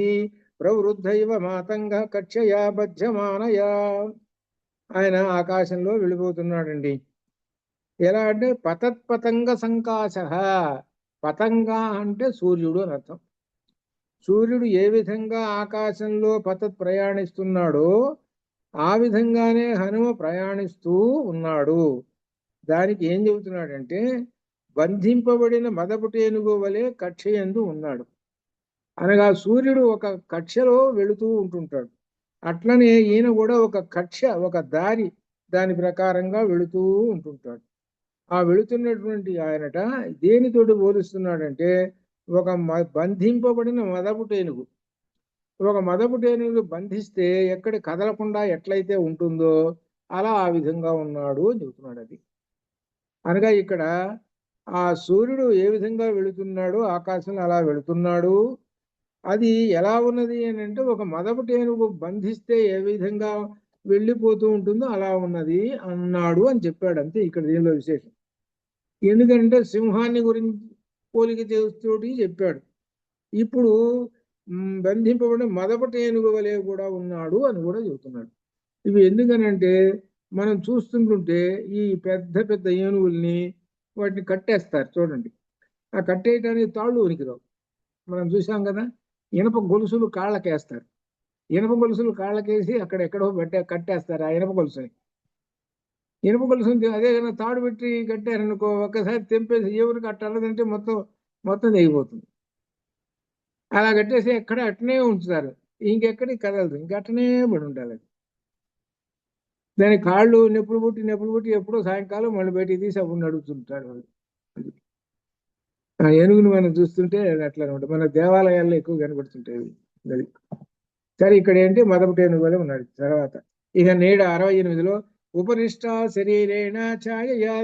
ప్రవృద్ధైవ మాతంగ కక్షయా బధ్యమానయా. ఆయన ఆకాశంలో వెళ్ళిపోతున్నాడండి. ఎలా అంటే పతత్పతంగ సంకాశ. పతంగ అంటే సూర్యుడు అని అర్థం. సూర్యుడు ఏ విధంగా ఆకాశంలో ప్రయాణిస్తున్నాడో ఆ విధంగానే హనుమ ప్రయాణిస్తూ ఉన్నాడు. దానికి ఏం చెబుతున్నాడంటే బంధింపబడిన మదపుటేనుగు వలె కక్షయందు ఉన్నాడు. అనగా సూర్యుడు ఒక కక్షలో వెళుతూ ఉంటుంటాడు. అట్లనే ఈయన కూడా ఒక కక్ష, ఒక దారి, దాని ప్రకారంగా వెళుతూ ఉంటుంటాడు. ఆ వెళుతున్నటువంటి ఆయనట దేనితోటి పోలుస్తున్నాడంటే ఒక బంధింపబడిన మదపుటేనుగు. ఒక మదపుటేనుగు బంధిస్తే ఎక్కడి కదలకుండా ఎట్లయితే ఉంటుందో అలా ఆ విధంగా ఉన్నాడు అని చెబుతున్నాడు. అది అనగా ఇక్కడ ఆ సూర్యుడు ఏ విధంగా వెళుతున్నాడో ఆకాశంలో అలా వెళుతున్నాడు. అది ఎలా ఉన్నది అని అంటే ఒక మదపుటేనుగు బంధిస్తే ఏ విధంగా వెళ్ళిపోతూ ఉంటుందో అలా ఉన్నది అన్నాడు అని చెప్పాడు. అంతే ఇక్కడ దీనిలో విశేషం. ఎందుకంటే సింహాన్ని గురించి పోలిక చేస్తూటి చెప్పాడు. ఇప్పుడు బంధింపబడిన మదపుటేనుగు వలె కూడా ఉన్నాడు అని కూడా చెబుతున్నాడు. ఇవి ఎందుకనంటే మనం చూస్తుంటుంటే ఈ పెద్ద పెద్ద ఏనుగుల్ని వాటిని కట్టేస్తారు చూడండి. ఆ కట్టేయటానికి తాళ్ళు ఉనికిరావు. మనం చూసాం కదా, ఇనప గొలుసులు కాళ్ళకేస్తారు. ఇనప గొలుసులు కాళ్ళకేసి అక్కడెక్కడో కట్టేస్తారు ఆ ఇనప గొలుసుని. ఇనుప గొలుసుని అదే కన్నా తాడు పెట్టి కట్టారనుకో, ఒక్కసారి తెంపేసి ఎవరు కట్టాలంటే మొత్తం తెగిపోతుంది. అలా కట్టేసి ఎక్కడ అట్నే ఉంచుతారు, ఇంకెక్కడికి కదలదు, ఇంకట్టనే పడి ఉండాలి. దాని కాళ్ళు నొప్పులు పుట్టి ఎప్పుడో సాయంకాలం మళ్ళీ బయటికి తీసి అప్పుడు నడుపుతుంటారు వాళ్ళు. ఆ ఏనుగుని మనం చూస్తుంటే అట్లా అనమాట. మన దేవాలయాల్లో ఎక్కువ కనబడుతుంటాయి అది. సరే, ఇక్కడ ఏంటి మదపుటేనుగు వలె ఉన్నాడు. తర్వాత ఇక నేడు 68లో ఉపనిష్ట శరీరేణ ఛాయయా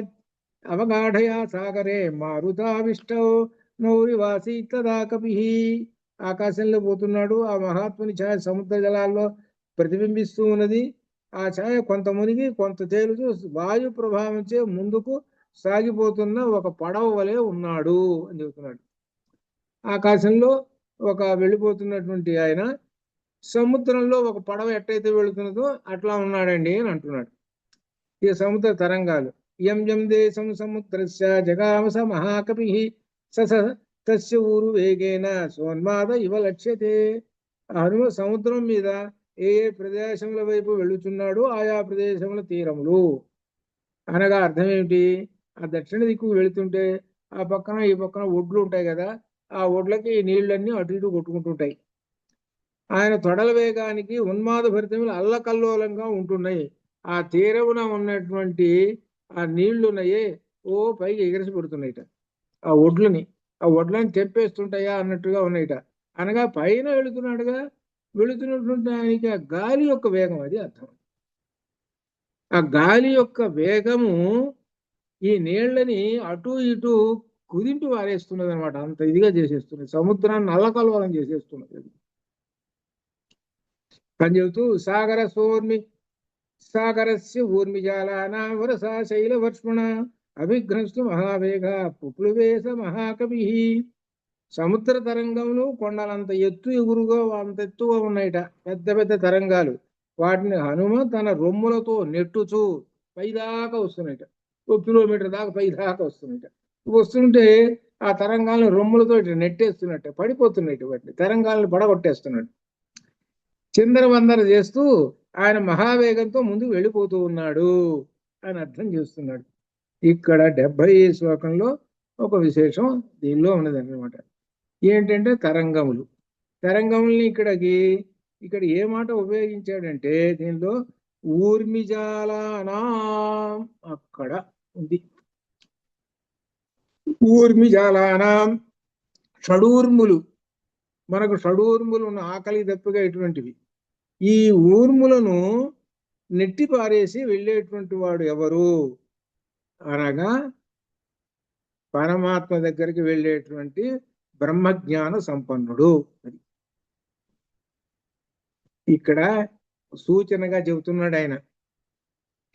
అవగాఢయా సాగరే మారుతావిష్టౌ నౌరివాసి తదా కపి. ఆకాశంలో పోతున్నాడు. ఆ మహాత్ముని ఛాయ సముద్ర జలాల్లో ప్రతిబింబిస్తూ ఉన్నది. ఆ ఛాయ కొంత మునిగి కొంత తేలుతూ వాయు ప్రభావంచే ముందుకు సాగిపోతున్న ఒక పడవ వలె ఉన్నాడు అని చెబుతున్నాడు. ఆకాశంలో ఒక వెళ్ళిపోతున్నటువంటి ఆయన సముద్రంలో ఒక పడవ ఎట్టయితే వెళుతున్నదో అట్లా ఉన్నాడండి అని అంటున్నాడు. ఈ సముద్ర తరంగాలు యం దేశం సముద్రస్య జగామస మహాకపి తస్య ఊరు వేగేన సోన్మాద ఇవ లక్ష్యతే. హనుమ సముద్రం మీద ఏ ప్రదేశముల వైపు వెళుతున్నాడో ఆయా ప్రదేశముల తీరములు. అనగా అర్థం ఏమిటి? ఆ దక్షిణ దిక్కు వెళుతుంటే ఆ పక్కన ఈ పక్కన ఒడ్లు ఉంటాయి కదా, ఆ ఒడ్లకి నీళ్ళన్నీ అటు ఇటు కొట్టుకుంటుంటాయి. ఆయన తొడల వేగానికి ఉన్మాద భరితములు అల్లకల్లోలంగా ఉంటున్నాయి. ఆ తీరమున ఉన్నటువంటి ఆ నీళ్లున్నాయే ఓ పైకి ఎగిరిసి పడుతున్నాయిట. ఆ ఒడ్లని తెంపేస్తుంటాయా అన్నట్టుగా ఉన్నాయిట. అనగా పైన వెళుతున్నాడుగా, వెళుతున్నటువంటి ఆయనకి ఆ గాలి యొక్క వేగం, అది అర్థం. ఆ గాలి యొక్క వేగము ఈ నీళ్ళని అటు ఇటు కుదింపు వారేస్తున్నది అనమాట. అంత ఇదిగా చేసేస్తున్నది, సముద్రాన్ని అల్లకల్లోలం చేసేస్తున్నది. అని చెబుతూ సాగరస్య ఊర్మిజాలానా వరసా శైల వర్ష్మణ అభిఘ్నస్తు మహావేగ పుప్లువేశ మహాకవి. సముద్ర తరంగములు కొండలంత ఎత్తు ఎగురుగా అంత ఎత్తుగా ఉన్నాయిట, పెద్ద పెద్ద తరంగాలు. వాటిని హనుమ తన రొమ్ములతో నెట్టుచూ పైదాకా వస్తున్నాయిట, 1 కిలోమీటర్ దాకా పైదాకా వస్తున్నాయిట. వస్తుంటే ఆ తరంగాలను రొమ్ములతో ఇట్లా నెట్టేస్తున్నట్టే, పడిపోతున్నాయి వాటిని, తరంగాలను పడగొట్టేస్తున్నాడు. చిందరవందర చేస్తూ ఆయన మహావేగంతో ముందుకు వెళ్ళిపోతూ ఉన్నాడు అని అర్థం చేస్తున్నాడు. ఇక్కడ 70 శ్లోకంలో ఒక విశేషం దీనిలో ఉన్నదన్నమాట. ఏంటంటే తరంగములు. తరంగముల్ని ఇక్కడ ఏ మాట ఉపయోగించాడంటే దీనిలో ఊర్మిజాలానా అక్కడ ఉంది. ఊర్మిజాలానాం షడూర్ములు, మనకు షడూర్ములు ఉన్న ఆకలి దప్పిగా ఇటువంటివి. ఈ ఊర్ములను నెట్టి పారేసి వెళ్ళేటువంటి వాడు ఎవరు అనగా పరమాత్మ దగ్గరికి వెళ్ళేటువంటి బ్రహ్మజ్ఞాన సంపన్నుడు. అది ఇక్కడ సూచనగా చెబుతున్నాడు ఆయన.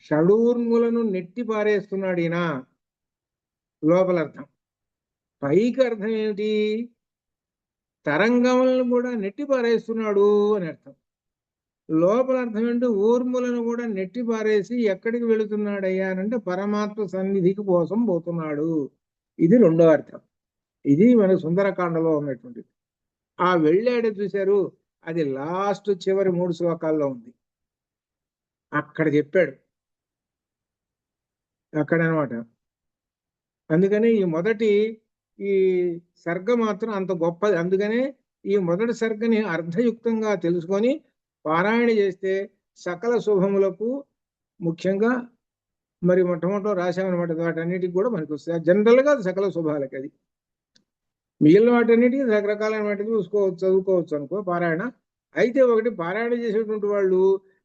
షడూర్ములను నెట్టి పారేస్తున్నాడు ఈయన, లోపల అర్థం. పైకి అర్థం ఏమిటి? తరంగములను కూడా నెట్టి పారేస్తున్నాడు అని అర్థం. లోపల అర్థం ఏంటి? ఊర్ములను కూడా నెట్టి పారేసి ఎక్కడికి వెళుతున్నాడయ్యా అంటే పరమాత్మ సన్నిధికి కోసం పోతున్నాడు. ఇది రెండో అర్థం. ఇది మన సుందరకాండలో ఉన్నటువంటిది. ఆ వెళ్ళాడు చూశారు, అది లాస్ట్ చివరి 3 శ్లోకాల్లో ఉంది. అక్కడ చెప్పాడు అక్కడ అనమాట. అందుకని ఈ మొదటి ఈ సర్గ మాత్రం అంత గొప్పది. అందుకనే ఈ మొదటి సర్గని అర్థయుక్తంగా తెలుసుకొని పారాయణ చేస్తే సకల శుభములకు, ముఖ్యంగా మరి మొట్టమొదటి రాశామన్నమాట, వాటన్నిటికి కూడా మనకు వస్తాయి. జనరల్గా సకల శుభాలకి. అది మిగిలిన వాటన్నిటికీ రకరకాలైన వాటికి చూసుకోవచ్చు, చదువుకోవచ్చు అనుకో పారాయణ. అయితే ఒకటి పారాయణ చేసేటువంటి వాళ్ళు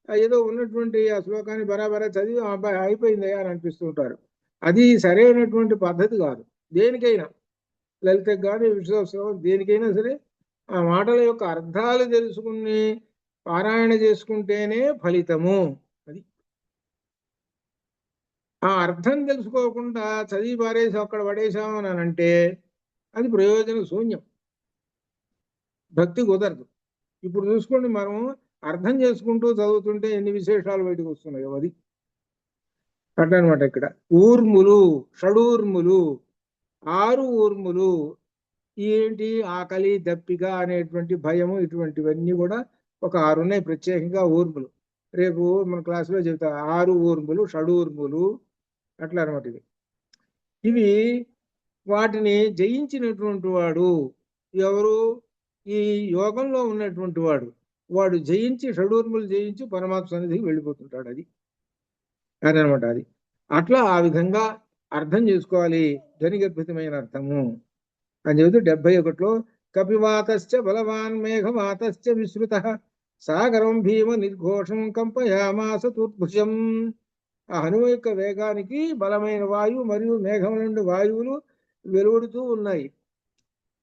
ఏదో ఉన్నటువంటి ఆ శ్లోకాన్ని బరాబరా చదివి అబ్బాయి అయిపోయిందయ్యా అని అనిపిస్తుంటారు. అది సరైనటువంటి పద్ధతి కాదు. దేనికైనా, లలితకు కానీ విశ్వోత్సవం దేనికైనా సరే ఆ మాటల యొక్క అర్థాలు తెలుసుకుని పారాయణ చేసుకుంటేనే ఫలితము. అది ఆ అర్థం తెలుసుకోకుండా చదివి పారేసి అక్కడ పడేసామని అంటే అది ప్రయోజన శూన్యం, భక్తి కుదరదు. ఇప్పుడు చూసుకోండి, మనం అర్థం చేసుకుంటూ చదువుతుంటే ఎన్ని విశేషాలు బయటకు వస్తున్నాయో. అది అట్లనమాట. ఇక్కడ ఊర్ములు, షడూర్ములు, 6 ఊర్ములు. ఏంటి? ఆకలి, దప్పిక అనేటువంటి భయము, ఇటువంటివన్నీ కూడా ఒక 6 ఉన్నాయి ప్రత్యేకంగా ఊర్ములు. రేపు మన క్లాసులో చెబుతా 6 ఊర్ములు, షడూర్ములు అట్లా అనమాట. ఇవి వాటిని జయించినటువంటి వాడు ఎవరు? ఈ యోగంలో ఉన్నటువంటి వాడు. వాడు జయించి, షడూర్ములు జయించి పరమాత్మ సన్నిధికి వెళ్ళిపోతుంటాడు. అది అదనమాట. అది అట్లా ఆ విధంగా అర్థం చేసుకోవాలి, ధ్వనిగర్భితమైన అర్థము అని చెబుతూ 71లో కపివాతశ్చ బలవాన్ మేఘవాతశ్చ విశ్రుత సాగరం భీమ నిర్ఘోషం కంపయామాస తూర్భుజం. ఆ హనుమ యొక్క వేగానికి బలమైన వాయువు మరియు మేఘం నుండి వాయువులు వెలువడుతూ ఉన్నాయి.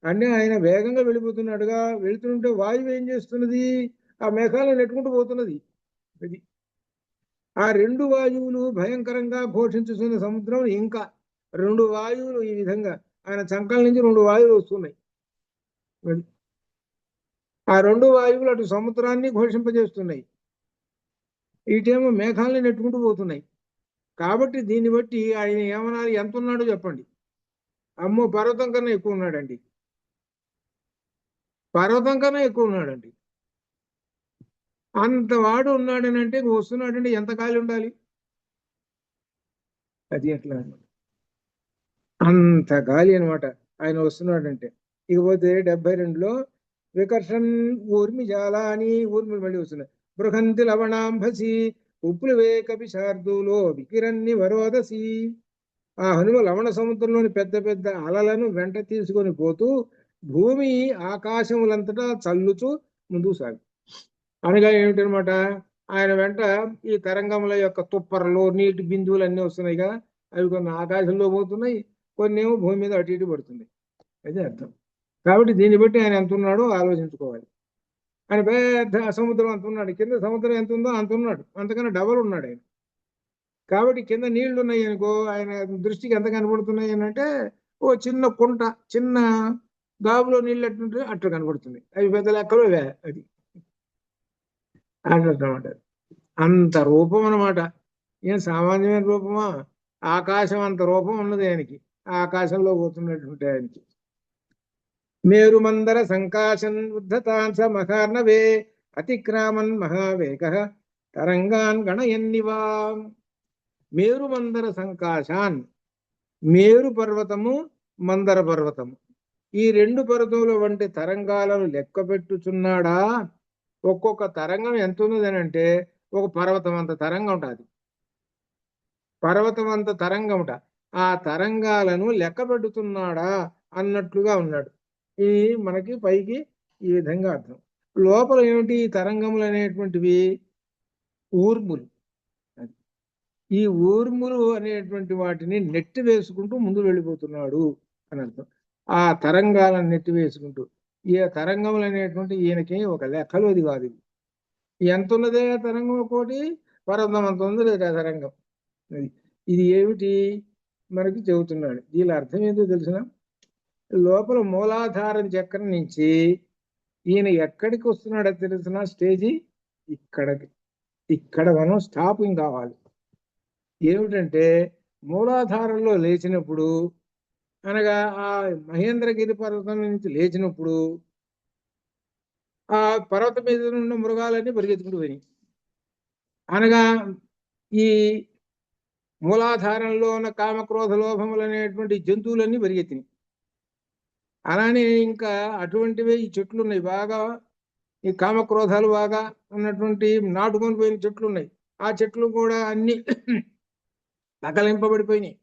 అంటే ఆయన వేగంగా వెళ్ళిపోతున్నాడుగా, వెళుతుంటే వాయువు ఏం చేస్తున్నది? ఆ మేఘాలను నెట్టుకుంటూ పోతున్నది. ఇది ఆ 2 వాయువులు భయంకరంగా ఘోషించుతున్న సముద్రం. ఇంకా 2 వాయువులు ఈ విధంగా ఆయన చంకల నుంచి 2 వాయువులు వస్తున్నాయి. ఆ 2 వాయువులు అటు సముద్రాన్ని ఘోషింపజేస్తున్నాయి, ఇటేమో మేఘాలని నెట్టుకుంటూ పోతున్నాయి. కాబట్టి దీన్ని బట్టి ఆయన ఏమనాలి? ఎంత ఉన్నాడో చెప్పండి. అమ్మో, పర్వతం కన్నా ఎక్కువ ఉన్నాడండి, పర్వతం కన్నా ఎక్కువ ఉన్నాడండి. అంత వాడు ఉన్నాడని అంటే వస్తున్నాడంటే ఎంత గాలి ఉండాలి? అది ఎట్లా? అంత గాలి అనమాట ఆయన వస్తున్నాడంటే. ఇకపోతే 72లో వికర్షన్ ఊర్మి జాలాని, ఊర్మిలు మళ్ళీ వస్తున్నాయి. బృహంతి లవణాంభసి ఉప్పులు వేకపి శార్దూలో వికిరన్ని వరోదసి. ఆ హనుమ లవణ సముద్రంలోని పెద్ద పెద్ద అలలను వెంట తీసుకొని పోతూ భూమి ఆకాశములంతటా చల్లుచూ ముందుకు సాగి. అనగా ఏమిటనమాట? ఆయన వెంట ఈ తరంగముల యొక్క తుప్పరలు, నీటి బిందువులు అన్నీ వస్తున్నాయి కదా, అవి కొన్ని ఆకాశంలో పోతున్నాయి, కొన్ని ఏమో భూమి మీద అటు ఇటు పడుతున్నాయి. అదే అర్థం. కాబట్టి దీన్ని బట్టి ఆయన ఎంత ఉన్నాడో ఆలోచించుకోవాలి. ఆయన పెద్ద సముద్రం అంత ఉన్నాడు, కింద సముద్రం ఎంత ఉందో అంత ఉన్నాడు, అంతకన్నా డబల్ ఉన్నాడు ఆయన. కాబట్టి కింద నీళ్లు ఉన్నాయి అనుకో, ఆయన దృష్టికి ఎంత కనబడుతున్నాయి అని అంటే, ఓ చిన్న కుంట, చిన్న గాబులో నీళ్ళు ఎట్టుంటే అట్లా కనబడుతుంది. అవి పెద్ద లెక్కలు అది అన్నమాట. అంత రూపం అన్నమాట. ఏం సామాన్యమైన రూపమా? ఆకాశం అంత రూపం ఉన్నది ఆయనకి, ఆకాశంలో పోతున్నటువంటి ఆయనకి. మేరుమందర సంకాశన్ ఉద్ధతాంస మహార్ణవే అతిక్రామన్ మహావేగ తరంగాన్ గణయన్నివా. మేరుమందర సంకాశాన్, మేరు పర్వతము, మందర పర్వతము, ఈ రెండు పర్వతముల వంటి తరంగాలను లెక్క పెట్టుచున్నాడా? ఒక్కొక్క తరంగం ఎంత ఉన్నదని అంటే ఒక పర్వతం అంత తరంగం ఉంటుంది. పర్వతం అంత తరంగం ఉంట. ఆ తరంగాలను లెక్క పెడుతున్నాడా అన్నట్లుగా ఉన్నాడు. ఇది మనకి పైకి ఈ విధంగా అర్థం. లోపల ఏమిటి? ఈ తరంగములు అనేటువంటివి ఊర్ములు. ఈ ఊర్ములు అనేటువంటి వాటిని నెట్టి వేసుకుంటూ ముందు వెళ్ళిపోతున్నాడు అని అర్థం. ఆ తరంగాలను నెట్టి వేసుకుంటూ, ఈ తరంగములు అనేటువంటి ఈయనకి ఒక లెక్కలు అది కాదు. ఎంత ఉన్నదే తరంగం? ఒకటి పర్వతం అంత ఉంది లేదా తరంగం. ఇది ఏమిటి మనకి చెబుతున్నాడు. దీని అర్థం ఏంటో తెలిసిన, లోపల మూలాధారం చక్రం నుంచి ఈయన ఎక్కడికి వస్తున్నాడో తెలిసిన స్టేజీ ఇక్కడికి. ఇక్కడ మనం స్టాపింగ్ కావాలి. ఏమిటంటే మూలాధారంలో లేచినప్పుడు, అనగా ఆ మహేంద్రగిరి పర్వతం నుంచి లేచినప్పుడు ఆ పర్వతం మీద ఉన్న మృగాలన్నీ పరిగెత్తుకుంటూ పోయినాయి. అనగా ఈ మూలాధారంలో ఉన్న కామక్రోధ లోభములు అనేటువంటి జంతువులన్నీ పరిగెత్తినాయి. అలానే ఇంకా అటువంటివే ఈ చెట్లు ఉన్నాయి, బాగా ఈ కామక్రోధాలు బాగా ఉన్నటువంటి నాటుకొని పోయిన చెట్లు ఉన్నాయి. ఆ చెట్లు కూడా అన్ని పకలింపబడిపోయినాయి.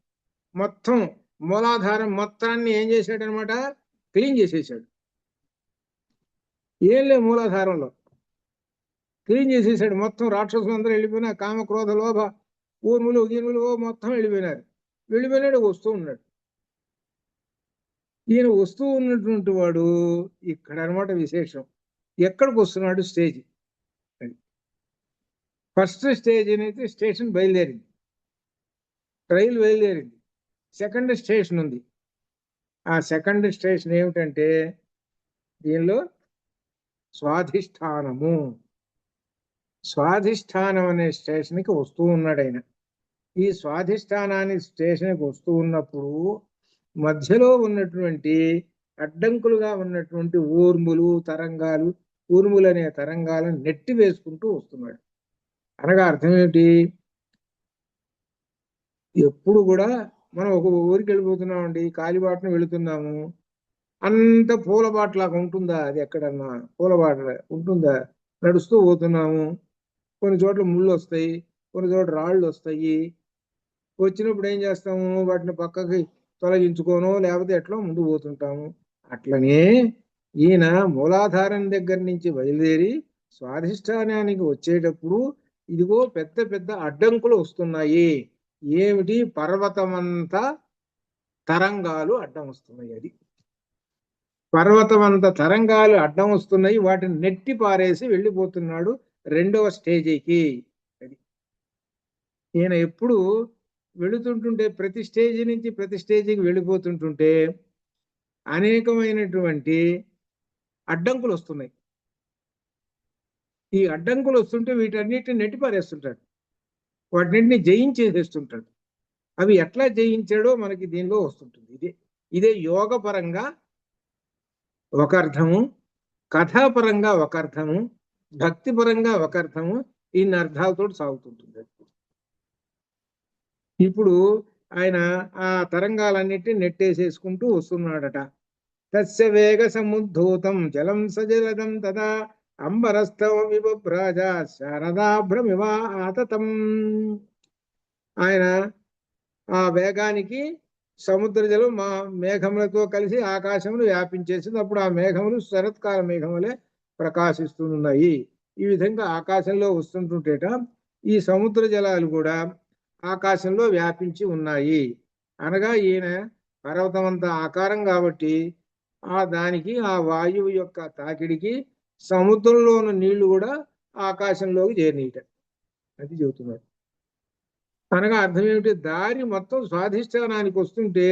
మొత్తం మూలాధారం మొత్తాన్ని ఏం చేశాడనమాట? క్లీన్ చేసేసాడు. ఏం లేదు, మూలాధారంలో క్లీన్ చేసేసాడు. మొత్తం రాక్షసులు అందరూ వెళ్ళిపోయినా, కామక్రోధ లోభ ఊర్ములు గీర్ములు మొత్తం వెళ్ళిపోయినారు. వెళ్ళిపోయినాడు, వస్తూ ఉన్నాడు. ఈయన వస్తూ ఉన్నటువంటి వాడు ఇక్కడ అనమాట విశేషం. ఎక్కడికి వస్తున్నాడు? స్టేజ్. ఫస్ట్ స్టేజ్ అయితే స్టేషన్ బయలుదేరింది, ట్రైన్ బయలుదేరింది. సెకండ్ స్టేషన్ ఉంది. ఆ సెకండ్ స్టేషన్ ఏమిటంటే దీనిలో స్వాధిష్టానము. స్వాధిష్టానం అనే స్టేషన్కి వస్తూ ఉన్నాడు ఆయన. ఈ స్వాధిష్టానాన్ని స్టేషన్కి వస్తూ ఉన్నప్పుడు మధ్యలో ఉన్నటువంటి అడ్డంకులుగా ఉన్నటువంటి ఊర్ములు తరంగాలు, ఊర్ములు అనే తరంగాలను నెట్టి వేసుకుంటూ వస్తున్నాడు. అనగా అర్థం ఏమిటి? ఎప్పుడు కూడా మనం ఒక ఊరికి వెళ్ళిపోతున్నామండి, కాలిబాటను వెళుతున్నాము, అంత పూలబాటలాగా ఉంటుందా? అది ఎక్కడన్నా పూలబాట ఉంటుందా? నడుస్తూ పోతున్నాము, కొన్ని చోట్ల ముళ్ళు వస్తాయి, కొన్ని చోట్ల రాళ్ళు వస్తాయి. వచ్చినప్పుడు ఏం చేస్తాము? వాటిని పక్కకి తొలగించుకోనో లేకపోతే ఎట్లా ముందు పోతుంటాము. అట్లనే ఈయన మూలాధారం దగ్గర నుంచి బయలుదేరి స్వాధిష్టానానికి వచ్చేటప్పుడు ఇదిగో పెద్ద పెద్ద అడ్డంకులు వస్తున్నాయి. ఏమిటి? పర్వతమంతా తరంగాలు అడ్డం వస్తున్నాయి. అది పర్వతమంత తరంగాలు అడ్డం వస్తున్నాయి. వాటిని నెట్టి పారేసి వెళ్ళిపోతున్నాడు రెండవ స్టేజీకి. అది ఈయన ఎప్పుడు వెళుతుంటుంటే, ప్రతి స్టేజీ నుంచి ప్రతి స్టేజీకి వెళ్ళిపోతుంటుంటే అనేకమైనటువంటి అడ్డంకులు వస్తున్నాయి. ఈ అడ్డంకులు వస్తుంటే వీటన్నిటిని నెట్టి పారేస్తుంటాడు, వాటిని జయించేసేస్తుంటాడు. అవి ఎట్లా జయించాడో మనకి దీనిలో వస్తుంటుంది. ఇదే యోగపరంగా ఒక అర్థము, కథాపరంగా ఒక అర్థము, భక్తిపరంగా ఒక అర్థము, ఇన్ని అర్థాలతో సాగుతుంటుంది. ఇప్పుడు ఆయన ఆ తరంగాలన్నిటిని నెట్టేసేసుకుంటూ వస్తున్నాడట. తస్య వేగ సముద్ధూతం జలం సజలదం తదా అంబరస్తవ విభ్రాజ శారదాభ్రమివ ఆతతం. ఆయన ఆ వేగానికి సముద్ర జలం మా మేఘములతో కలిసి ఆకాశమును వ్యాపించేసింది. అప్పుడు ఆ మేఘములు శరత్కాల మేఘములే ప్రకాశిస్తున్నాయి. ఈ విధంగా ఆకాశంలో వస్తుంటుంటేట ఈ సముద్ర జలాలు కూడా ఆకాశంలో వ్యాపించి ఉన్నాయి. అనగా ఈయన పర్వతమంత ఆకారం కాబట్టి దానికి ఆ వాయువు యొక్క తాకిడికి సముద్రంలో ఉన్న నీళ్లు కూడా ఆకాశంలోకి చేరినీట. అది చెబుతున్నారు. అనగా అర్థం ఏమిటి? దారి మొత్తం స్వాధిష్టానానికి వస్తుంటే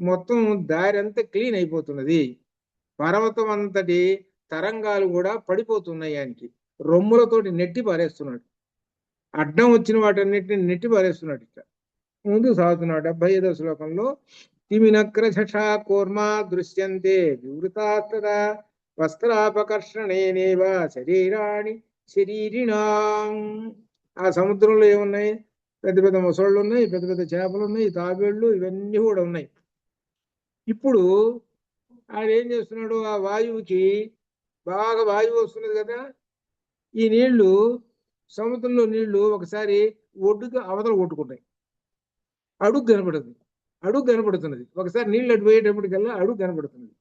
మొత్తం దారి అంతా క్లీన్ అయిపోతున్నది. పర్వతం అంతటి తరంగాలు కూడా పడిపోతున్నాయి ఆయనకి. రొమ్ములతోటి నెట్టి పారేస్తున్నాడు. అడ్డం వచ్చిన వాటన్నిటిని నెట్టి పారేస్తున్నాడు. ఇట్లా ముందుకు సాగుతున్నాడు. 75వ శ్లోకంలో తిమినక్రషా కూర్మా దృశ్యంతే వివృతాస్తదా వస్త్రాపకర్షణేనేవ శరీరాణి శరీరిణాం. ఆ సముద్రంలో ఏమున్నాయి? పెద్ద పెద్ద మొసళ్ళు ఉన్నాయి, పెద్ద పెద్ద చేపలు ఉన్నాయి, తాబేళ్లు, ఇవన్నీ కూడా ఉన్నాయి. ఇప్పుడు ఆయన ఏం చేస్తున్నాడు? ఆ వాయువుకి బాగా వాయువు వస్తున్నది కదా, ఈ నీళ్లు సముద్రంలో నీళ్లు ఒకసారి ఒడ్డుకు అవతల కొట్టుకుంటాయి. అడుగు కనపడుతున్నది. ఒకసారి నీళ్ళు అటు పోయేటప్పటికల్లా అడుగు కనపడుతున్నది.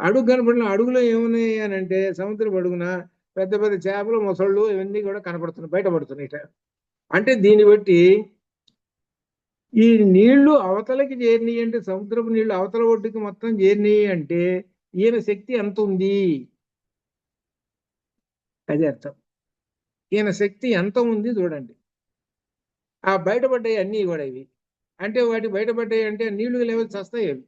అడుగు కనపడిన అడుగులో ఏమున్నాయి అని అంటే సముద్రం అడుగున పెద్ద పెద్ద చేపలు, మొసళ్ళు ఇవన్నీ కూడా కనపడుతున్నాయి, బయటపడుతున్నాయి. అంటే దీన్ని బట్టి ఈ నీళ్లు అవతలకి చేరినాయి అంటే, సముద్రపు నీళ్లు అవతల ఒడ్డుకి మొత్తం చేరినాయి అంటే ఈయన శక్తి ఎంత ఉంది, అది అర్థం. ఈయన శక్తి ఎంత ఉంది చూడండి. ఆ బయటపడ్డాయి అన్నీ కూడా ఇవి. అంటే వాటి బయటపడ్డాయి అంటే నీళ్లు లెవెల్ చస్తాయి అవి.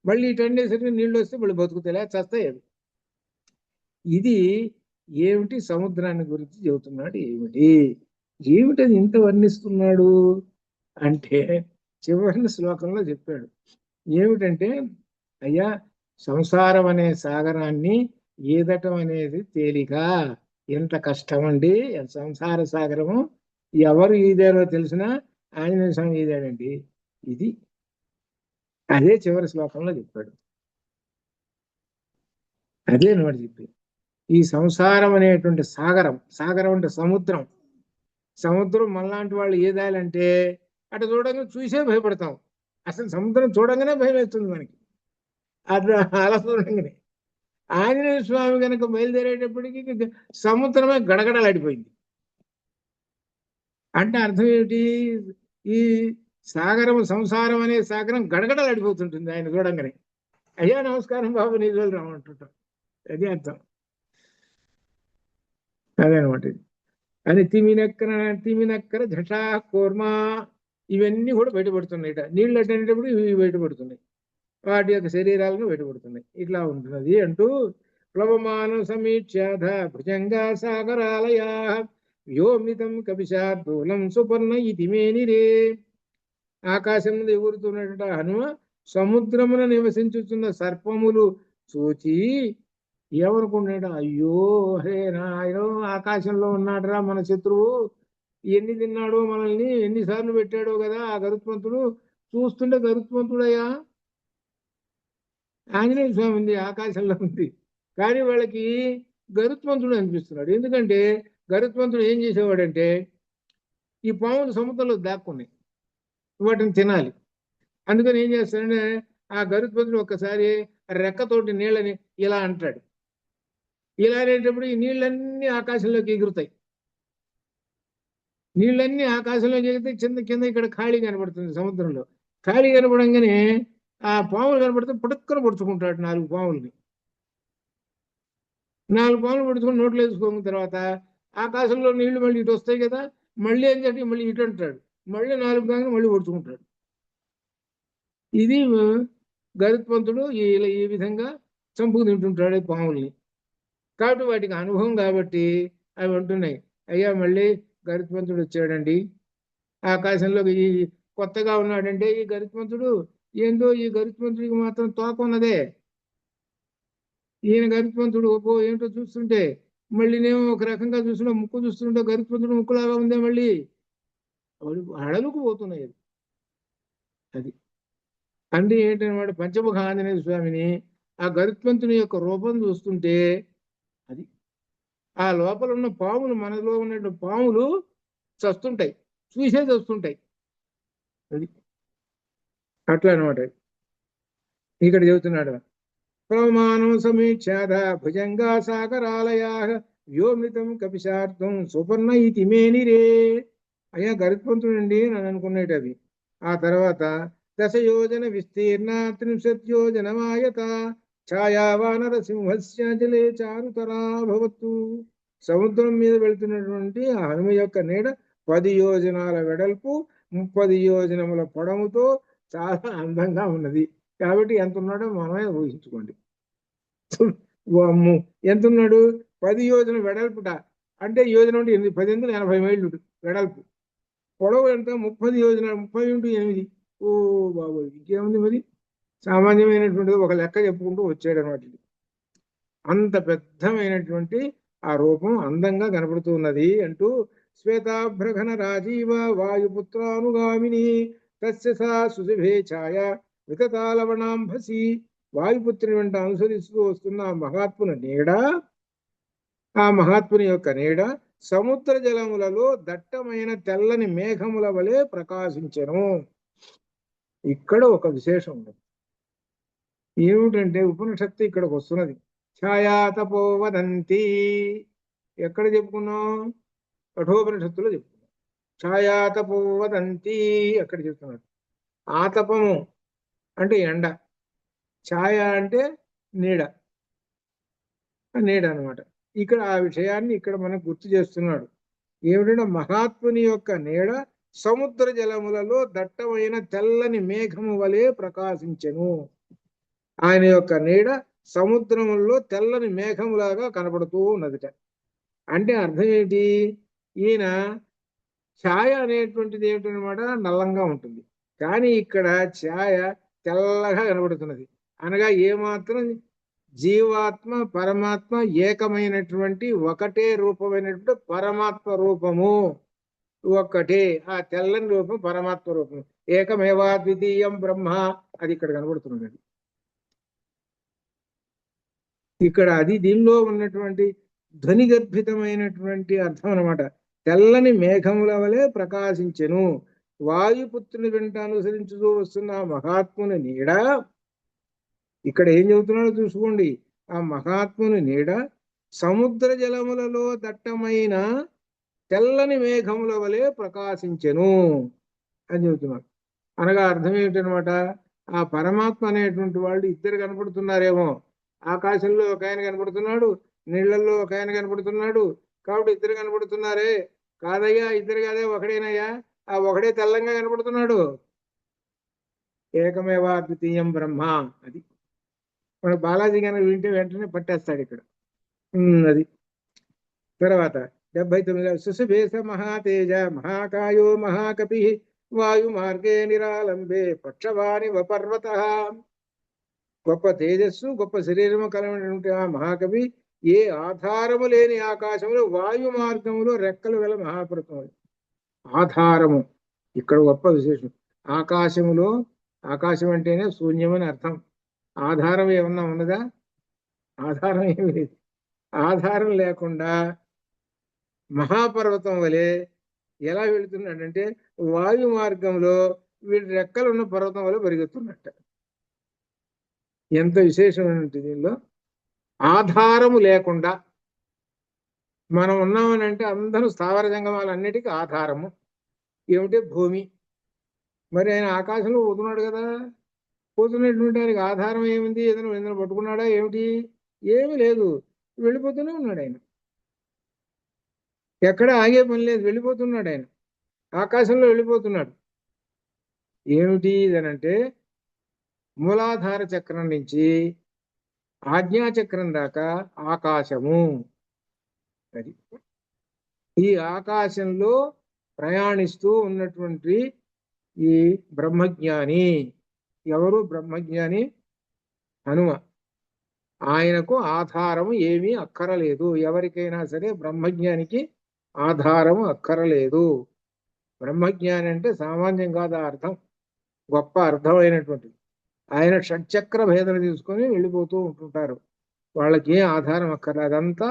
మళ్ళీ ఇటు అనేసరికి నీళ్ళు వస్తే మళ్ళీ బతుకుతాయి, చస్తాయి అవి. ఇది ఏమిటి? సముద్రాన్ని గురించి చెబుతున్నాడు. ఏమిటది ఇంత వర్ణిస్తున్నాడు అంటే చివరి శ్లోకంలో చెప్పాడు. ఏమిటంటే, అయ్యా, సంసారం అనే సాగరాన్ని ఈదటం అనేది తేలిక, ఎంత కష్టం అండి సంసార సాగరము. ఎవరు ఈదారో తెలిసినా ఆంజనేయ స్వామి ఈదాడండి. ఇది అదే చివరి శ్లోకంలో చెప్పాడు. అదే నోటి చెప్పి ఈ సంసారం అనేటువంటి సాగరం అంటే సముద్రం మనలాంటి వాళ్ళు ఈదాలంటే అటు చూడంగానే చూసే భయపడతాం. అసలు సముద్రం చూడంగానే భయం వేస్తుంది మనకి. అట్లా అలా చూడంగానే ఆంజనేయ స్వామి కనుక బయలుదేరేటప్పటికి సముద్రమే గడగడలాడిపోయింది. అంటే అర్థం ఏమిటి? ఈ సంసారం అనే సాగరం గడగడలాడిపోతుంటుంది ఆయన చూడంగానే. అయ్యా నమస్కారం బాబు, నిజాలు రామంటుంటాం. అది అర్థం. అదనమాట. అని తిమినక్కర ఝషా కూర్మా ఇవన్నీ కూడా బయటపడుతున్నాయి. నీళ్ళు అట్టేటప్పుడు ఇవి బయటపడుతున్నాయి, వాటి యొక్క శరీరాలను బయటపడుతున్నాయి. ఇట్లా ఉంటున్నది అంటూ ప్లవమాన సమీక్షాధ భుజంగా సాగరాలయా వ్యోమితం కపిశార్దూలం సుపర్ణ ఇది మేనిరే. ఆకాశం మీద ఎగురుతున్నటువంటి హనుమ సముద్రమున నివసించుతున్న సర్పములు చూచి ఏమనుకున్నాడు? అయ్యో హే నాయనో, ఆకాశంలో ఉన్నాడురా మన శత్రువు, ఎన్ని తిన్నాడో మనల్ని, ఎన్నిసార్లు పెట్టాడో కదా ఆ గరుత్మంతుడు. చూస్తుంటే గరుత్మంతుడయ్యా, ఆంజనేయ స్వామి ఉంది, ఆకాశంలో ఉంది. కానీ వాళ్ళకి గరుత్మంతుడు అనిపిస్తున్నాడు. ఎందుకంటే గరుత్మంతుడు ఏం చేసేవాడంటే, ఈ పాములు సముద్రంలో దాక్కున్నాయి, వాటిని తినాలి. అందుకని ఏం చేస్తాడంటే ఆ గరుత్మంతుడు ఒక్కసారి రెక్కతోటి నీళ్ళని ఇలా అంటాడు. ఇలా అనేటప్పుడు ఈ నీళ్ళన్నీ ఆకాశంలోకి ఎగురుతాయి. నీళ్ళన్నీ ఆకాశంలోకి ఎగిరితే కింద ఇక్కడ ఖాళీ కనబడుతుంది. సముద్రంలో ఖాళీ కనపడంగానే ఆ పాములు కనపడితే పుట్టుక్కన పొడుచుకుంటాడు 4 పాములని. 4 పాములు పొడుచుకుని నోట్లో వేసుకోయిన తర్వాత ఆకాశంలో నీళ్లు మళ్ళీ ఇటు వస్తాయి కదా, మళ్ళీ ఏం చెప్పి మళ్ళీ ఇటు అంటాడు, మళ్ళీ 4 కాగానే మళ్ళీ పొడుచుకుంటాడు. ఇది గరుత్మంతుడు ఈ విధంగా చంపుకు తింటుంటాడు పాముల్ని. కాబట్టి వాటికి అనుభవం కాబట్టి అవి ఉంటున్నాయి. అయ్యా మళ్ళీ గరుత్మంతుడు వచ్చాడండి ఆకాశంలోకి, ఈ కొత్తగా ఉన్నాడంటే ఈ గరుత్మంతుడు. ఏందో ఈ గరుత్మంతుడికి మాత్రం తోక ఉన్నదే. ఈయన గరుత్మంతుడు ఏంటో చూస్తుంటే మళ్ళీ నేను ఒక రకంగా చూస్తుంటే, ముక్కు చూస్తుంటే గరుత్మంతుడు ముక్కులాగా ఉందే, మళ్ళీ అడలుకు పోతున్నాయి. అది అంటే ఏంటన్నమాట, పంచముఖ ఆంజనేయ స్వామిని ఆ గరుత్మంతుని యొక్క రూపం చూస్తుంటే అది ఆ లోపల ఉన్న పాములు, మనలో ఉన్న పాములు చస్తుంటాయి, చూసే చస్తుంటాయి. అది అట్లా అనమాట. ఇక్కడ చెబుతున్నాడు, ప్రమాణం సమీక్షాధ భుజంగా సాగరాలయా వ్యోమితం కపిశార్థం సుపర్ణ ఇతి మేనిరే. అయ్యా గరుత్మంతుడండి అని అనుకునేటి అవి. ఆ తర్వాత 10 యోజన విస్తీర్ణ 30 యోజనమాయత ఛాయావానర సింహస్య జలే చారుతరా భవత్తు. సముద్రం మీద వెళ్తున్నటువంటి ఆ హనుమ యొక్క నీడ 10 యోజనాల వెడల్పు 30 యోజనముల పొడవుతో చాలా అందంగా ఉన్నది. కాబట్టి ఎంత ఉన్నాడో మనమే ఊహించుకోండి. వామ్మో, ఎంత ఉన్నాడు? 10 యోజన వెడల్పుట అంటే యోజన అంటే 8, 10 × 80 మైళ్ళు వెడల్పు. పొడవు ఎంత? 30 యోజనాలు, 30 × 8. ఓ బాబోయ్, ఇంకేముంది మరి? సామాన్యమైనటువంటిది ఒక లెక్క చెప్పుకుంటూ వచ్చాడు అనమాట. అంత పెద్దమైనటువంటి ఆ రూపం అందంగా కనబడుతున్నది అంటూ శ్వేతాభ్రఘన రాజీవ వాయుపుత్రానుగామిని తస్య సా సుశిభే ఛాయ వితతాలవణాంభసి. వాయుపుత్రుని వెంట అనుసరిస్తూ వస్తున్న ఆ మహాత్ముని నీడ, ఆ మహాత్ముని యొక్క నీడ సముద్ర జలములలో దట్టమైన తెల్లని మేఘముల వలె ప్రకాశించెను. ఇక్కడ ఒక విశేషం ఉంది. ఏమిటంటే ఉపనిషత్తు ఇక్కడికి వస్తున్నది. ఛాయా తపోవదంతి. ఎక్కడ చెప్పుకున్నాం? కఠోపనిషత్తులో చెప్పుకున్నాం. ఛాయా తపోవదంతి అక్కడ చెప్తున్నాడు. ఆతపము అంటే ఎండ, ఛాయ అంటే నీడ, నీడ అనమాట. ఇక్కడ ఆ విషయాన్ని ఇక్కడ మనకు గుర్తు చేస్తున్నాడు. ఏమిటంటే మహాత్ముని యొక్క నీడ సముద్ర జలములలో దట్టమైన తెల్లని మేఘము వలె ప్రకాశించెను. ఆయన యొక్క నీడ సముద్రములో తెల్లని మేఘములాగా కనబడుతూ ఉన్నదిట. అంటే అర్థం ఏంటి? ఈయన ఛాయ అనేటువంటిది ఏమిటనమాట, నల్లంగా ఉంటుంది. కానీ ఇక్కడ ఛాయ తెల్లగా కనబడుతున్నది. అనగా ఏమాత్రం జీవాత్మ పరమాత్మ ఏకమైనటువంటి ఒకటే రూపమైనటువంటి పరమాత్మ రూపము ఒక్కటే. ఆ తెల్లని రూపం పరమాత్మ రూపం. ఏకమేవా ద్వితీయం బ్రహ్మ, అది ఇక్కడ కనబడుతున్నది. ఇక్కడ అది దీనిలో ఉన్నటువంటి ధ్వనిగర్భితమైనటువంటి అర్థం అనమాట. తెల్లని మేఘముల వలె ప్రకాశించెను. వాయుపుత్రుని వెంట అనుసరించుతూ వస్తున్న మహాత్ముని నీడ, ఇక్కడ ఏం చెబుతున్నాడో చూసుకోండి. ఆ మహాత్ముని నీడ సముద్ర జలములలో దట్టమైన తెల్లని మేఘముల వలె ప్రకాశించెను అని చెబుతున్నాడు. అనగా అర్థం ఏమిటనమాట, ఆ పరమాత్మ అనేటువంటి వాళ్ళు ఇద్దరు కనపడుతున్నారేమో. ఆకాశంలో ఒక ఆయన కనపడుతున్నాడు, నీళ్లలో ఒక ఆయన కనపడుతున్నాడు. కాబట్టి ఇద్దరు కనపడుతున్నారే. కాదయ్యా, ఇద్దరు కాదే, ఒకడేనయ్యా. ఆ ఒకడే తెల్లంగా కనపడుతున్నాడు. ఏకమేవా ద్వితీయం బ్రహ్మ. అది మన బాలాజీ కనుక వింటే వెంటనే పట్టేస్తాడు ఇక్కడ. అది తర్వాత 79 సుశుభేశ మహాతేజ మహాకాయో మహాకపి వాయు మార్గే నిరాలంబే పక్షవాణి వపర్వత. గొప్ప తేజస్సు గొప్ప శరీరము కలిగినటువంటి ఆ మహాకవి ఏ ఆధారము లేని ఆకాశంలో వాయు మార్గములో రెక్కలు గల మహాపర్వతం. ఆధారము ఇక్కడ గొప్ప విశేషం. ఆకాశములో, ఆకాశం అంటేనే శూన్యమని అర్థం. ఆధారం ఏమన్నా ఉన్నదా? ఆధారం ఏమి లేదు. ఆధారం లేకుండా మహాపర్వతం వలె ఎలా వెళుతున్నాడంటే వాయు మార్గంలో వీడి రెక్కలు ఉన్న పర్వతం వలె పరిగెత్తున్నట్ట. ఎంత విశేషమైనది దీనిలో. ఆధారము లేకుండా మనం ఉన్నామని అంటే అందరూ స్థావర జంగమాలన్నిటికీ ఆధారము ఏమిటి? భూమి. మరి ఆయన ఆకాశంలో పోతున్నాడు కదా, పోతున్నటువంటి ఆయనకి ఆధారం ఏమింది? ఏదైనా పట్టుకున్నాడా ఏమిటి? ఏమీ లేదు, వెళ్ళిపోతూనే ఉన్నాడు ఆయన. ఎక్కడ ఆగే పని లేదు, వెళ్ళిపోతున్నాడు ఆయన. ఆకాశంలో వెళ్ళిపోతున్నాడు. ఏమిటి ఇదనంటే మూలాధార చక్రం నుంచి ఆజ్ఞాచక్రం దాకా ఆకాశము. అది ఈ ఆకాశంలో ప్రయాణిస్తూ ఉన్నటువంటి ఈ బ్రహ్మజ్ఞాని ఎవరు? బ్రహ్మజ్ఞాని హనుమ. ఆయనకు ఆధారము ఏమీ అక్కరలేదు. ఎవరికైనా సరే బ్రహ్మజ్ఞానికి ఆధారము అక్కరలేదు. బ్రహ్మజ్ఞాని అంటే సామాన్యం కాదు ఆ అర్థం, గొప్ప అర్థమైనటువంటిది. ఆయన షట్చక్ర భేదన తీసుకొని వెళ్ళిపోతూ ఉంటుంటారు. వాళ్ళకి ఏ ఆధారం అక్కర్లేదు. అదంతా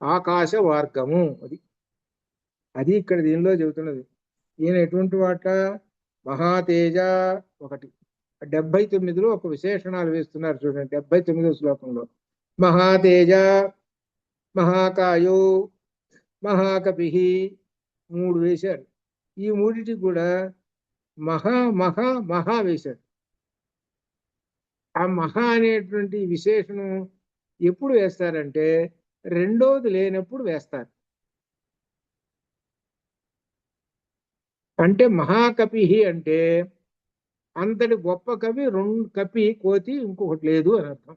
ఆకాశ మార్గము. అది ఇక్కడ దీనిలో చెబుతున్నది. ఈయన ఎటువంటి వాట? మహాతేజ. ఒకటి 79లో ఒక విశేషణాలు వేస్తున్నారు చూడండి. 79వ శ్లోకంలో మహాతేజ, మహాకాయో, మహాకపి 3 వేశారు. ఈ మూడిటికి కూడా మహా మహా మహా వేశారు. ఆ మహా అనేటువంటి విశేషణం ఎప్పుడు వేస్తారంటే రెండోది లేనప్పుడు వేస్తారు. అంటే మహాకపి అంటే అంతటి గొప్ప కవి కపి కోతి ఇంకొకటి లేదు అని అర్థం.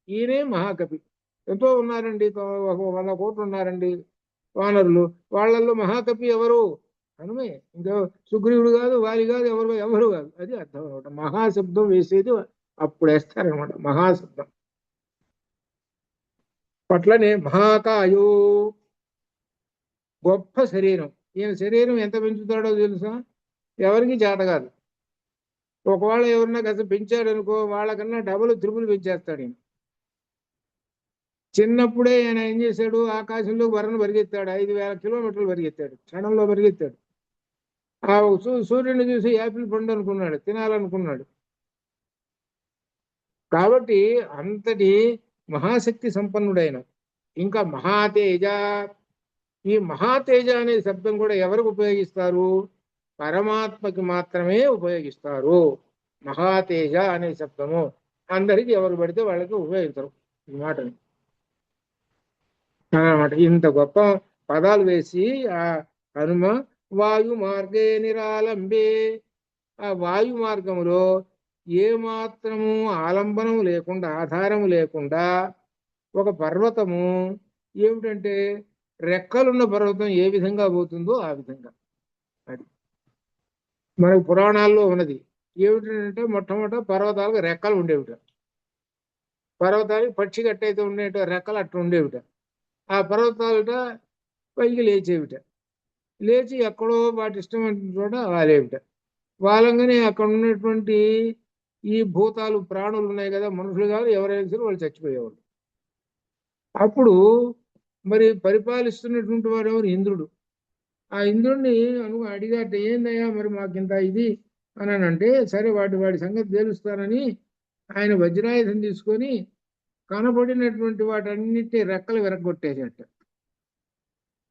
ఈయనే మహాకవి. ఎంతో ఉన్నారండి, 100 కోట్లు ఉన్నారండి వానరులు. వాళ్ళల్లో మహాకవి ఎవరు? హనుమే. ఇంకా సుగ్రీవుడు కాదు, వాలి కాదు, ఎవరు కాదు. అది అర్థం అనమాట. మహాశబ్దం వేసేది అప్పుడు వేస్తారనమాట మహాశబ్దం. అట్లనే మహాకాయో, గొప్ప శరీరం. ఈయన శరీరం ఎంత పెంచుతాడో తెలుసా? ఎవరికి చేత కాదు. ఒకవేళ ఎవరన్నా కాస్త పెంచాడు అనుకో, వాళ్ళకన్నా డబుల్ త్రిబుల్ పెంచేస్తాడు ఈయన. చిన్నప్పుడే ఆయన ఏం చేశాడు? ఆకాశంలో వరను పరిగెత్తాడు. 5,000 కిలోమీటర్లు పరిగెత్తాడు, క్షణంలో పరిగెత్తాడు. ఆ సూర్యుడిని చూసి యాపిల్ పండు అనుకున్నాడు, తినాలనుకున్నాడు. కాబట్టి అంతటి మహాశక్తి సంపన్నుడైన. ఇంకా మహాతేజ. ఈ మహాతేజ అనే శబ్దం కూడా ఎవరికి ఉపయోగిస్తారు? పరమాత్మకి మాత్రమే ఉపయోగిస్తారు. మహాతేజ అనే శబ్దము అందరికి ఎవరు పడితే వాళ్ళకి ఉపయోగించరు ఈ మాటని అన్నమాట. ఇంత గొప్ప పదాలు వేసి ఆ హనుమ వాయు మార్గే నిరాలంబే, ఆ వాయు మార్గములో ఏ మాత్రము ఆలంబనము లేకుండా, ఆధారము లేకుండా ఒక పర్వతము ఏమిటంటే, రెక్కలున్న పర్వతం ఏ విధంగా పోతుందో ఆ విధంగా. అది మనకు పురాణాల్లో ఉన్నది. ఏమిటంటే మొట్టమొదట పర్వతాలకు రెక్కలు ఉండేవిట. పర్వతానికి పక్షి కట్టయితే ఉండేట రెక్కలు అట్లా ఉండేవిట. ఆ పర్వతాలట పైకి లేచేవిట. లేచి ఎక్కడో వాటి ఇష్టమైన చోట వాలేవిట. వాలంగానే అక్కడ ఉన్నటువంటి ఈ భూతాలు, ప్రాణులు ఉన్నాయి కదా, మనుషులు కాదు, ఎవరైనా సరే వాళ్ళు చచ్చిపోయేవాళ్ళు. అప్పుడు మరి పరిపాలిస్తున్నటువంటి వాడు ఎవరు? ఇంద్రుడు. ఆ ఇంద్రుడిని అడిగాట, ఏందయ్యా మరి మాకింత ఇది అని అంటే, సరే వాడి సంగతి తేలుస్తానని ఆయన వజ్రాయుధం తీసుకొని కనబడినటువంటి వాటన్నిటి రెక్కలు విరగొట్టేసేట.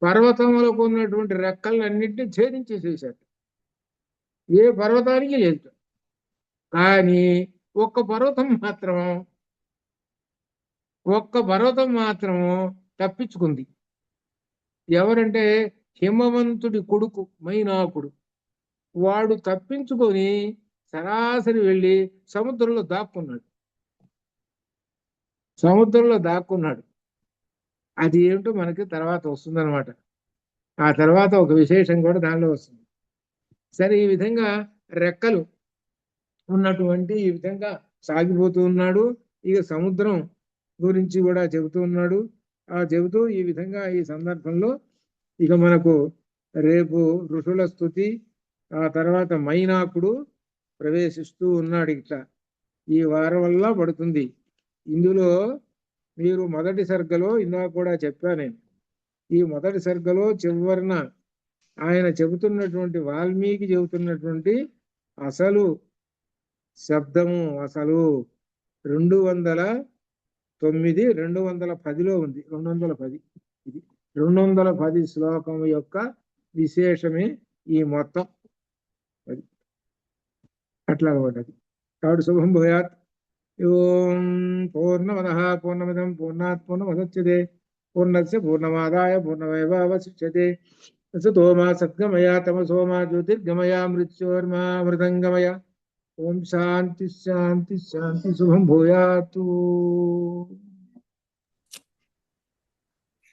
పర్వతములకు ఉన్నటువంటి రెక్కలన్నింటినీ ఛేదించేసేసాట. ఏ పర్వతానికి లేదు. కానీ ఒక్క పర్వతం మాత్రము తప్పించుకుంది. ఎవరంటే హిమవంతుడి కొడుకు మైనాకుడు. వాడు తప్పించుకొని సరాసరి వెళ్ళి సముద్రంలో దాక్కున్నాడు. అది ఏమిటో మనకి తర్వాత వస్తుందన్నమాట. ఆ తర్వాత ఒక విశేషం కూడా దానిలో వస్తుంది. సరే, ఈ విధంగా రెక్కలు ఉన్నటువంటి ఈ విధంగా సాగిపోతూ ఉన్నాడు. ఇక సముద్రం గురించి కూడా చెబుతూ ఉన్నాడు. చెబుతూ ఈ విధంగా ఈ సందర్భంలో ఇక మనకు రేపు ఋషుల స్తుతి, ఆ తర్వాత మైనాకుడు ప్రవేశిస్తూ ఉన్నాడు. ఇట్లా ఈ వారం వల్ల పడుతుంది. ఇందులో మీరు మొదటి సర్గలో ఇందాక కూడా చెప్పాను నేను. ఈ మొదటి సర్గలో చివరిన ఆయన చెబుతున్నటువంటి, వాల్మీకి చెబుతున్నటువంటి అసలు శబ్దము అసలు 209, 210లో ఉంది. 210 ఇది 210 శ్లోకం యొక్క విశేషమే ఈ మొత్తం. అది అట్లా అనమాట. అది కాబట్టి శుభం భూయాత్. ఓం పూర్ణమదః పూర్ణమిదం పూర్ణాత్ పూర్ణముదచ్యతే పూర్ణస్య పూర్ణమాదాయ పూర్ణమేవావశిష్యతే. సతో మా సద్గమయ తమసో మా జ్యోతిర్గమయ మృత్యోర్మా మృతంగమయ. ఓం శాంతి శాంతి శాంతి. శుభం భూయాత్.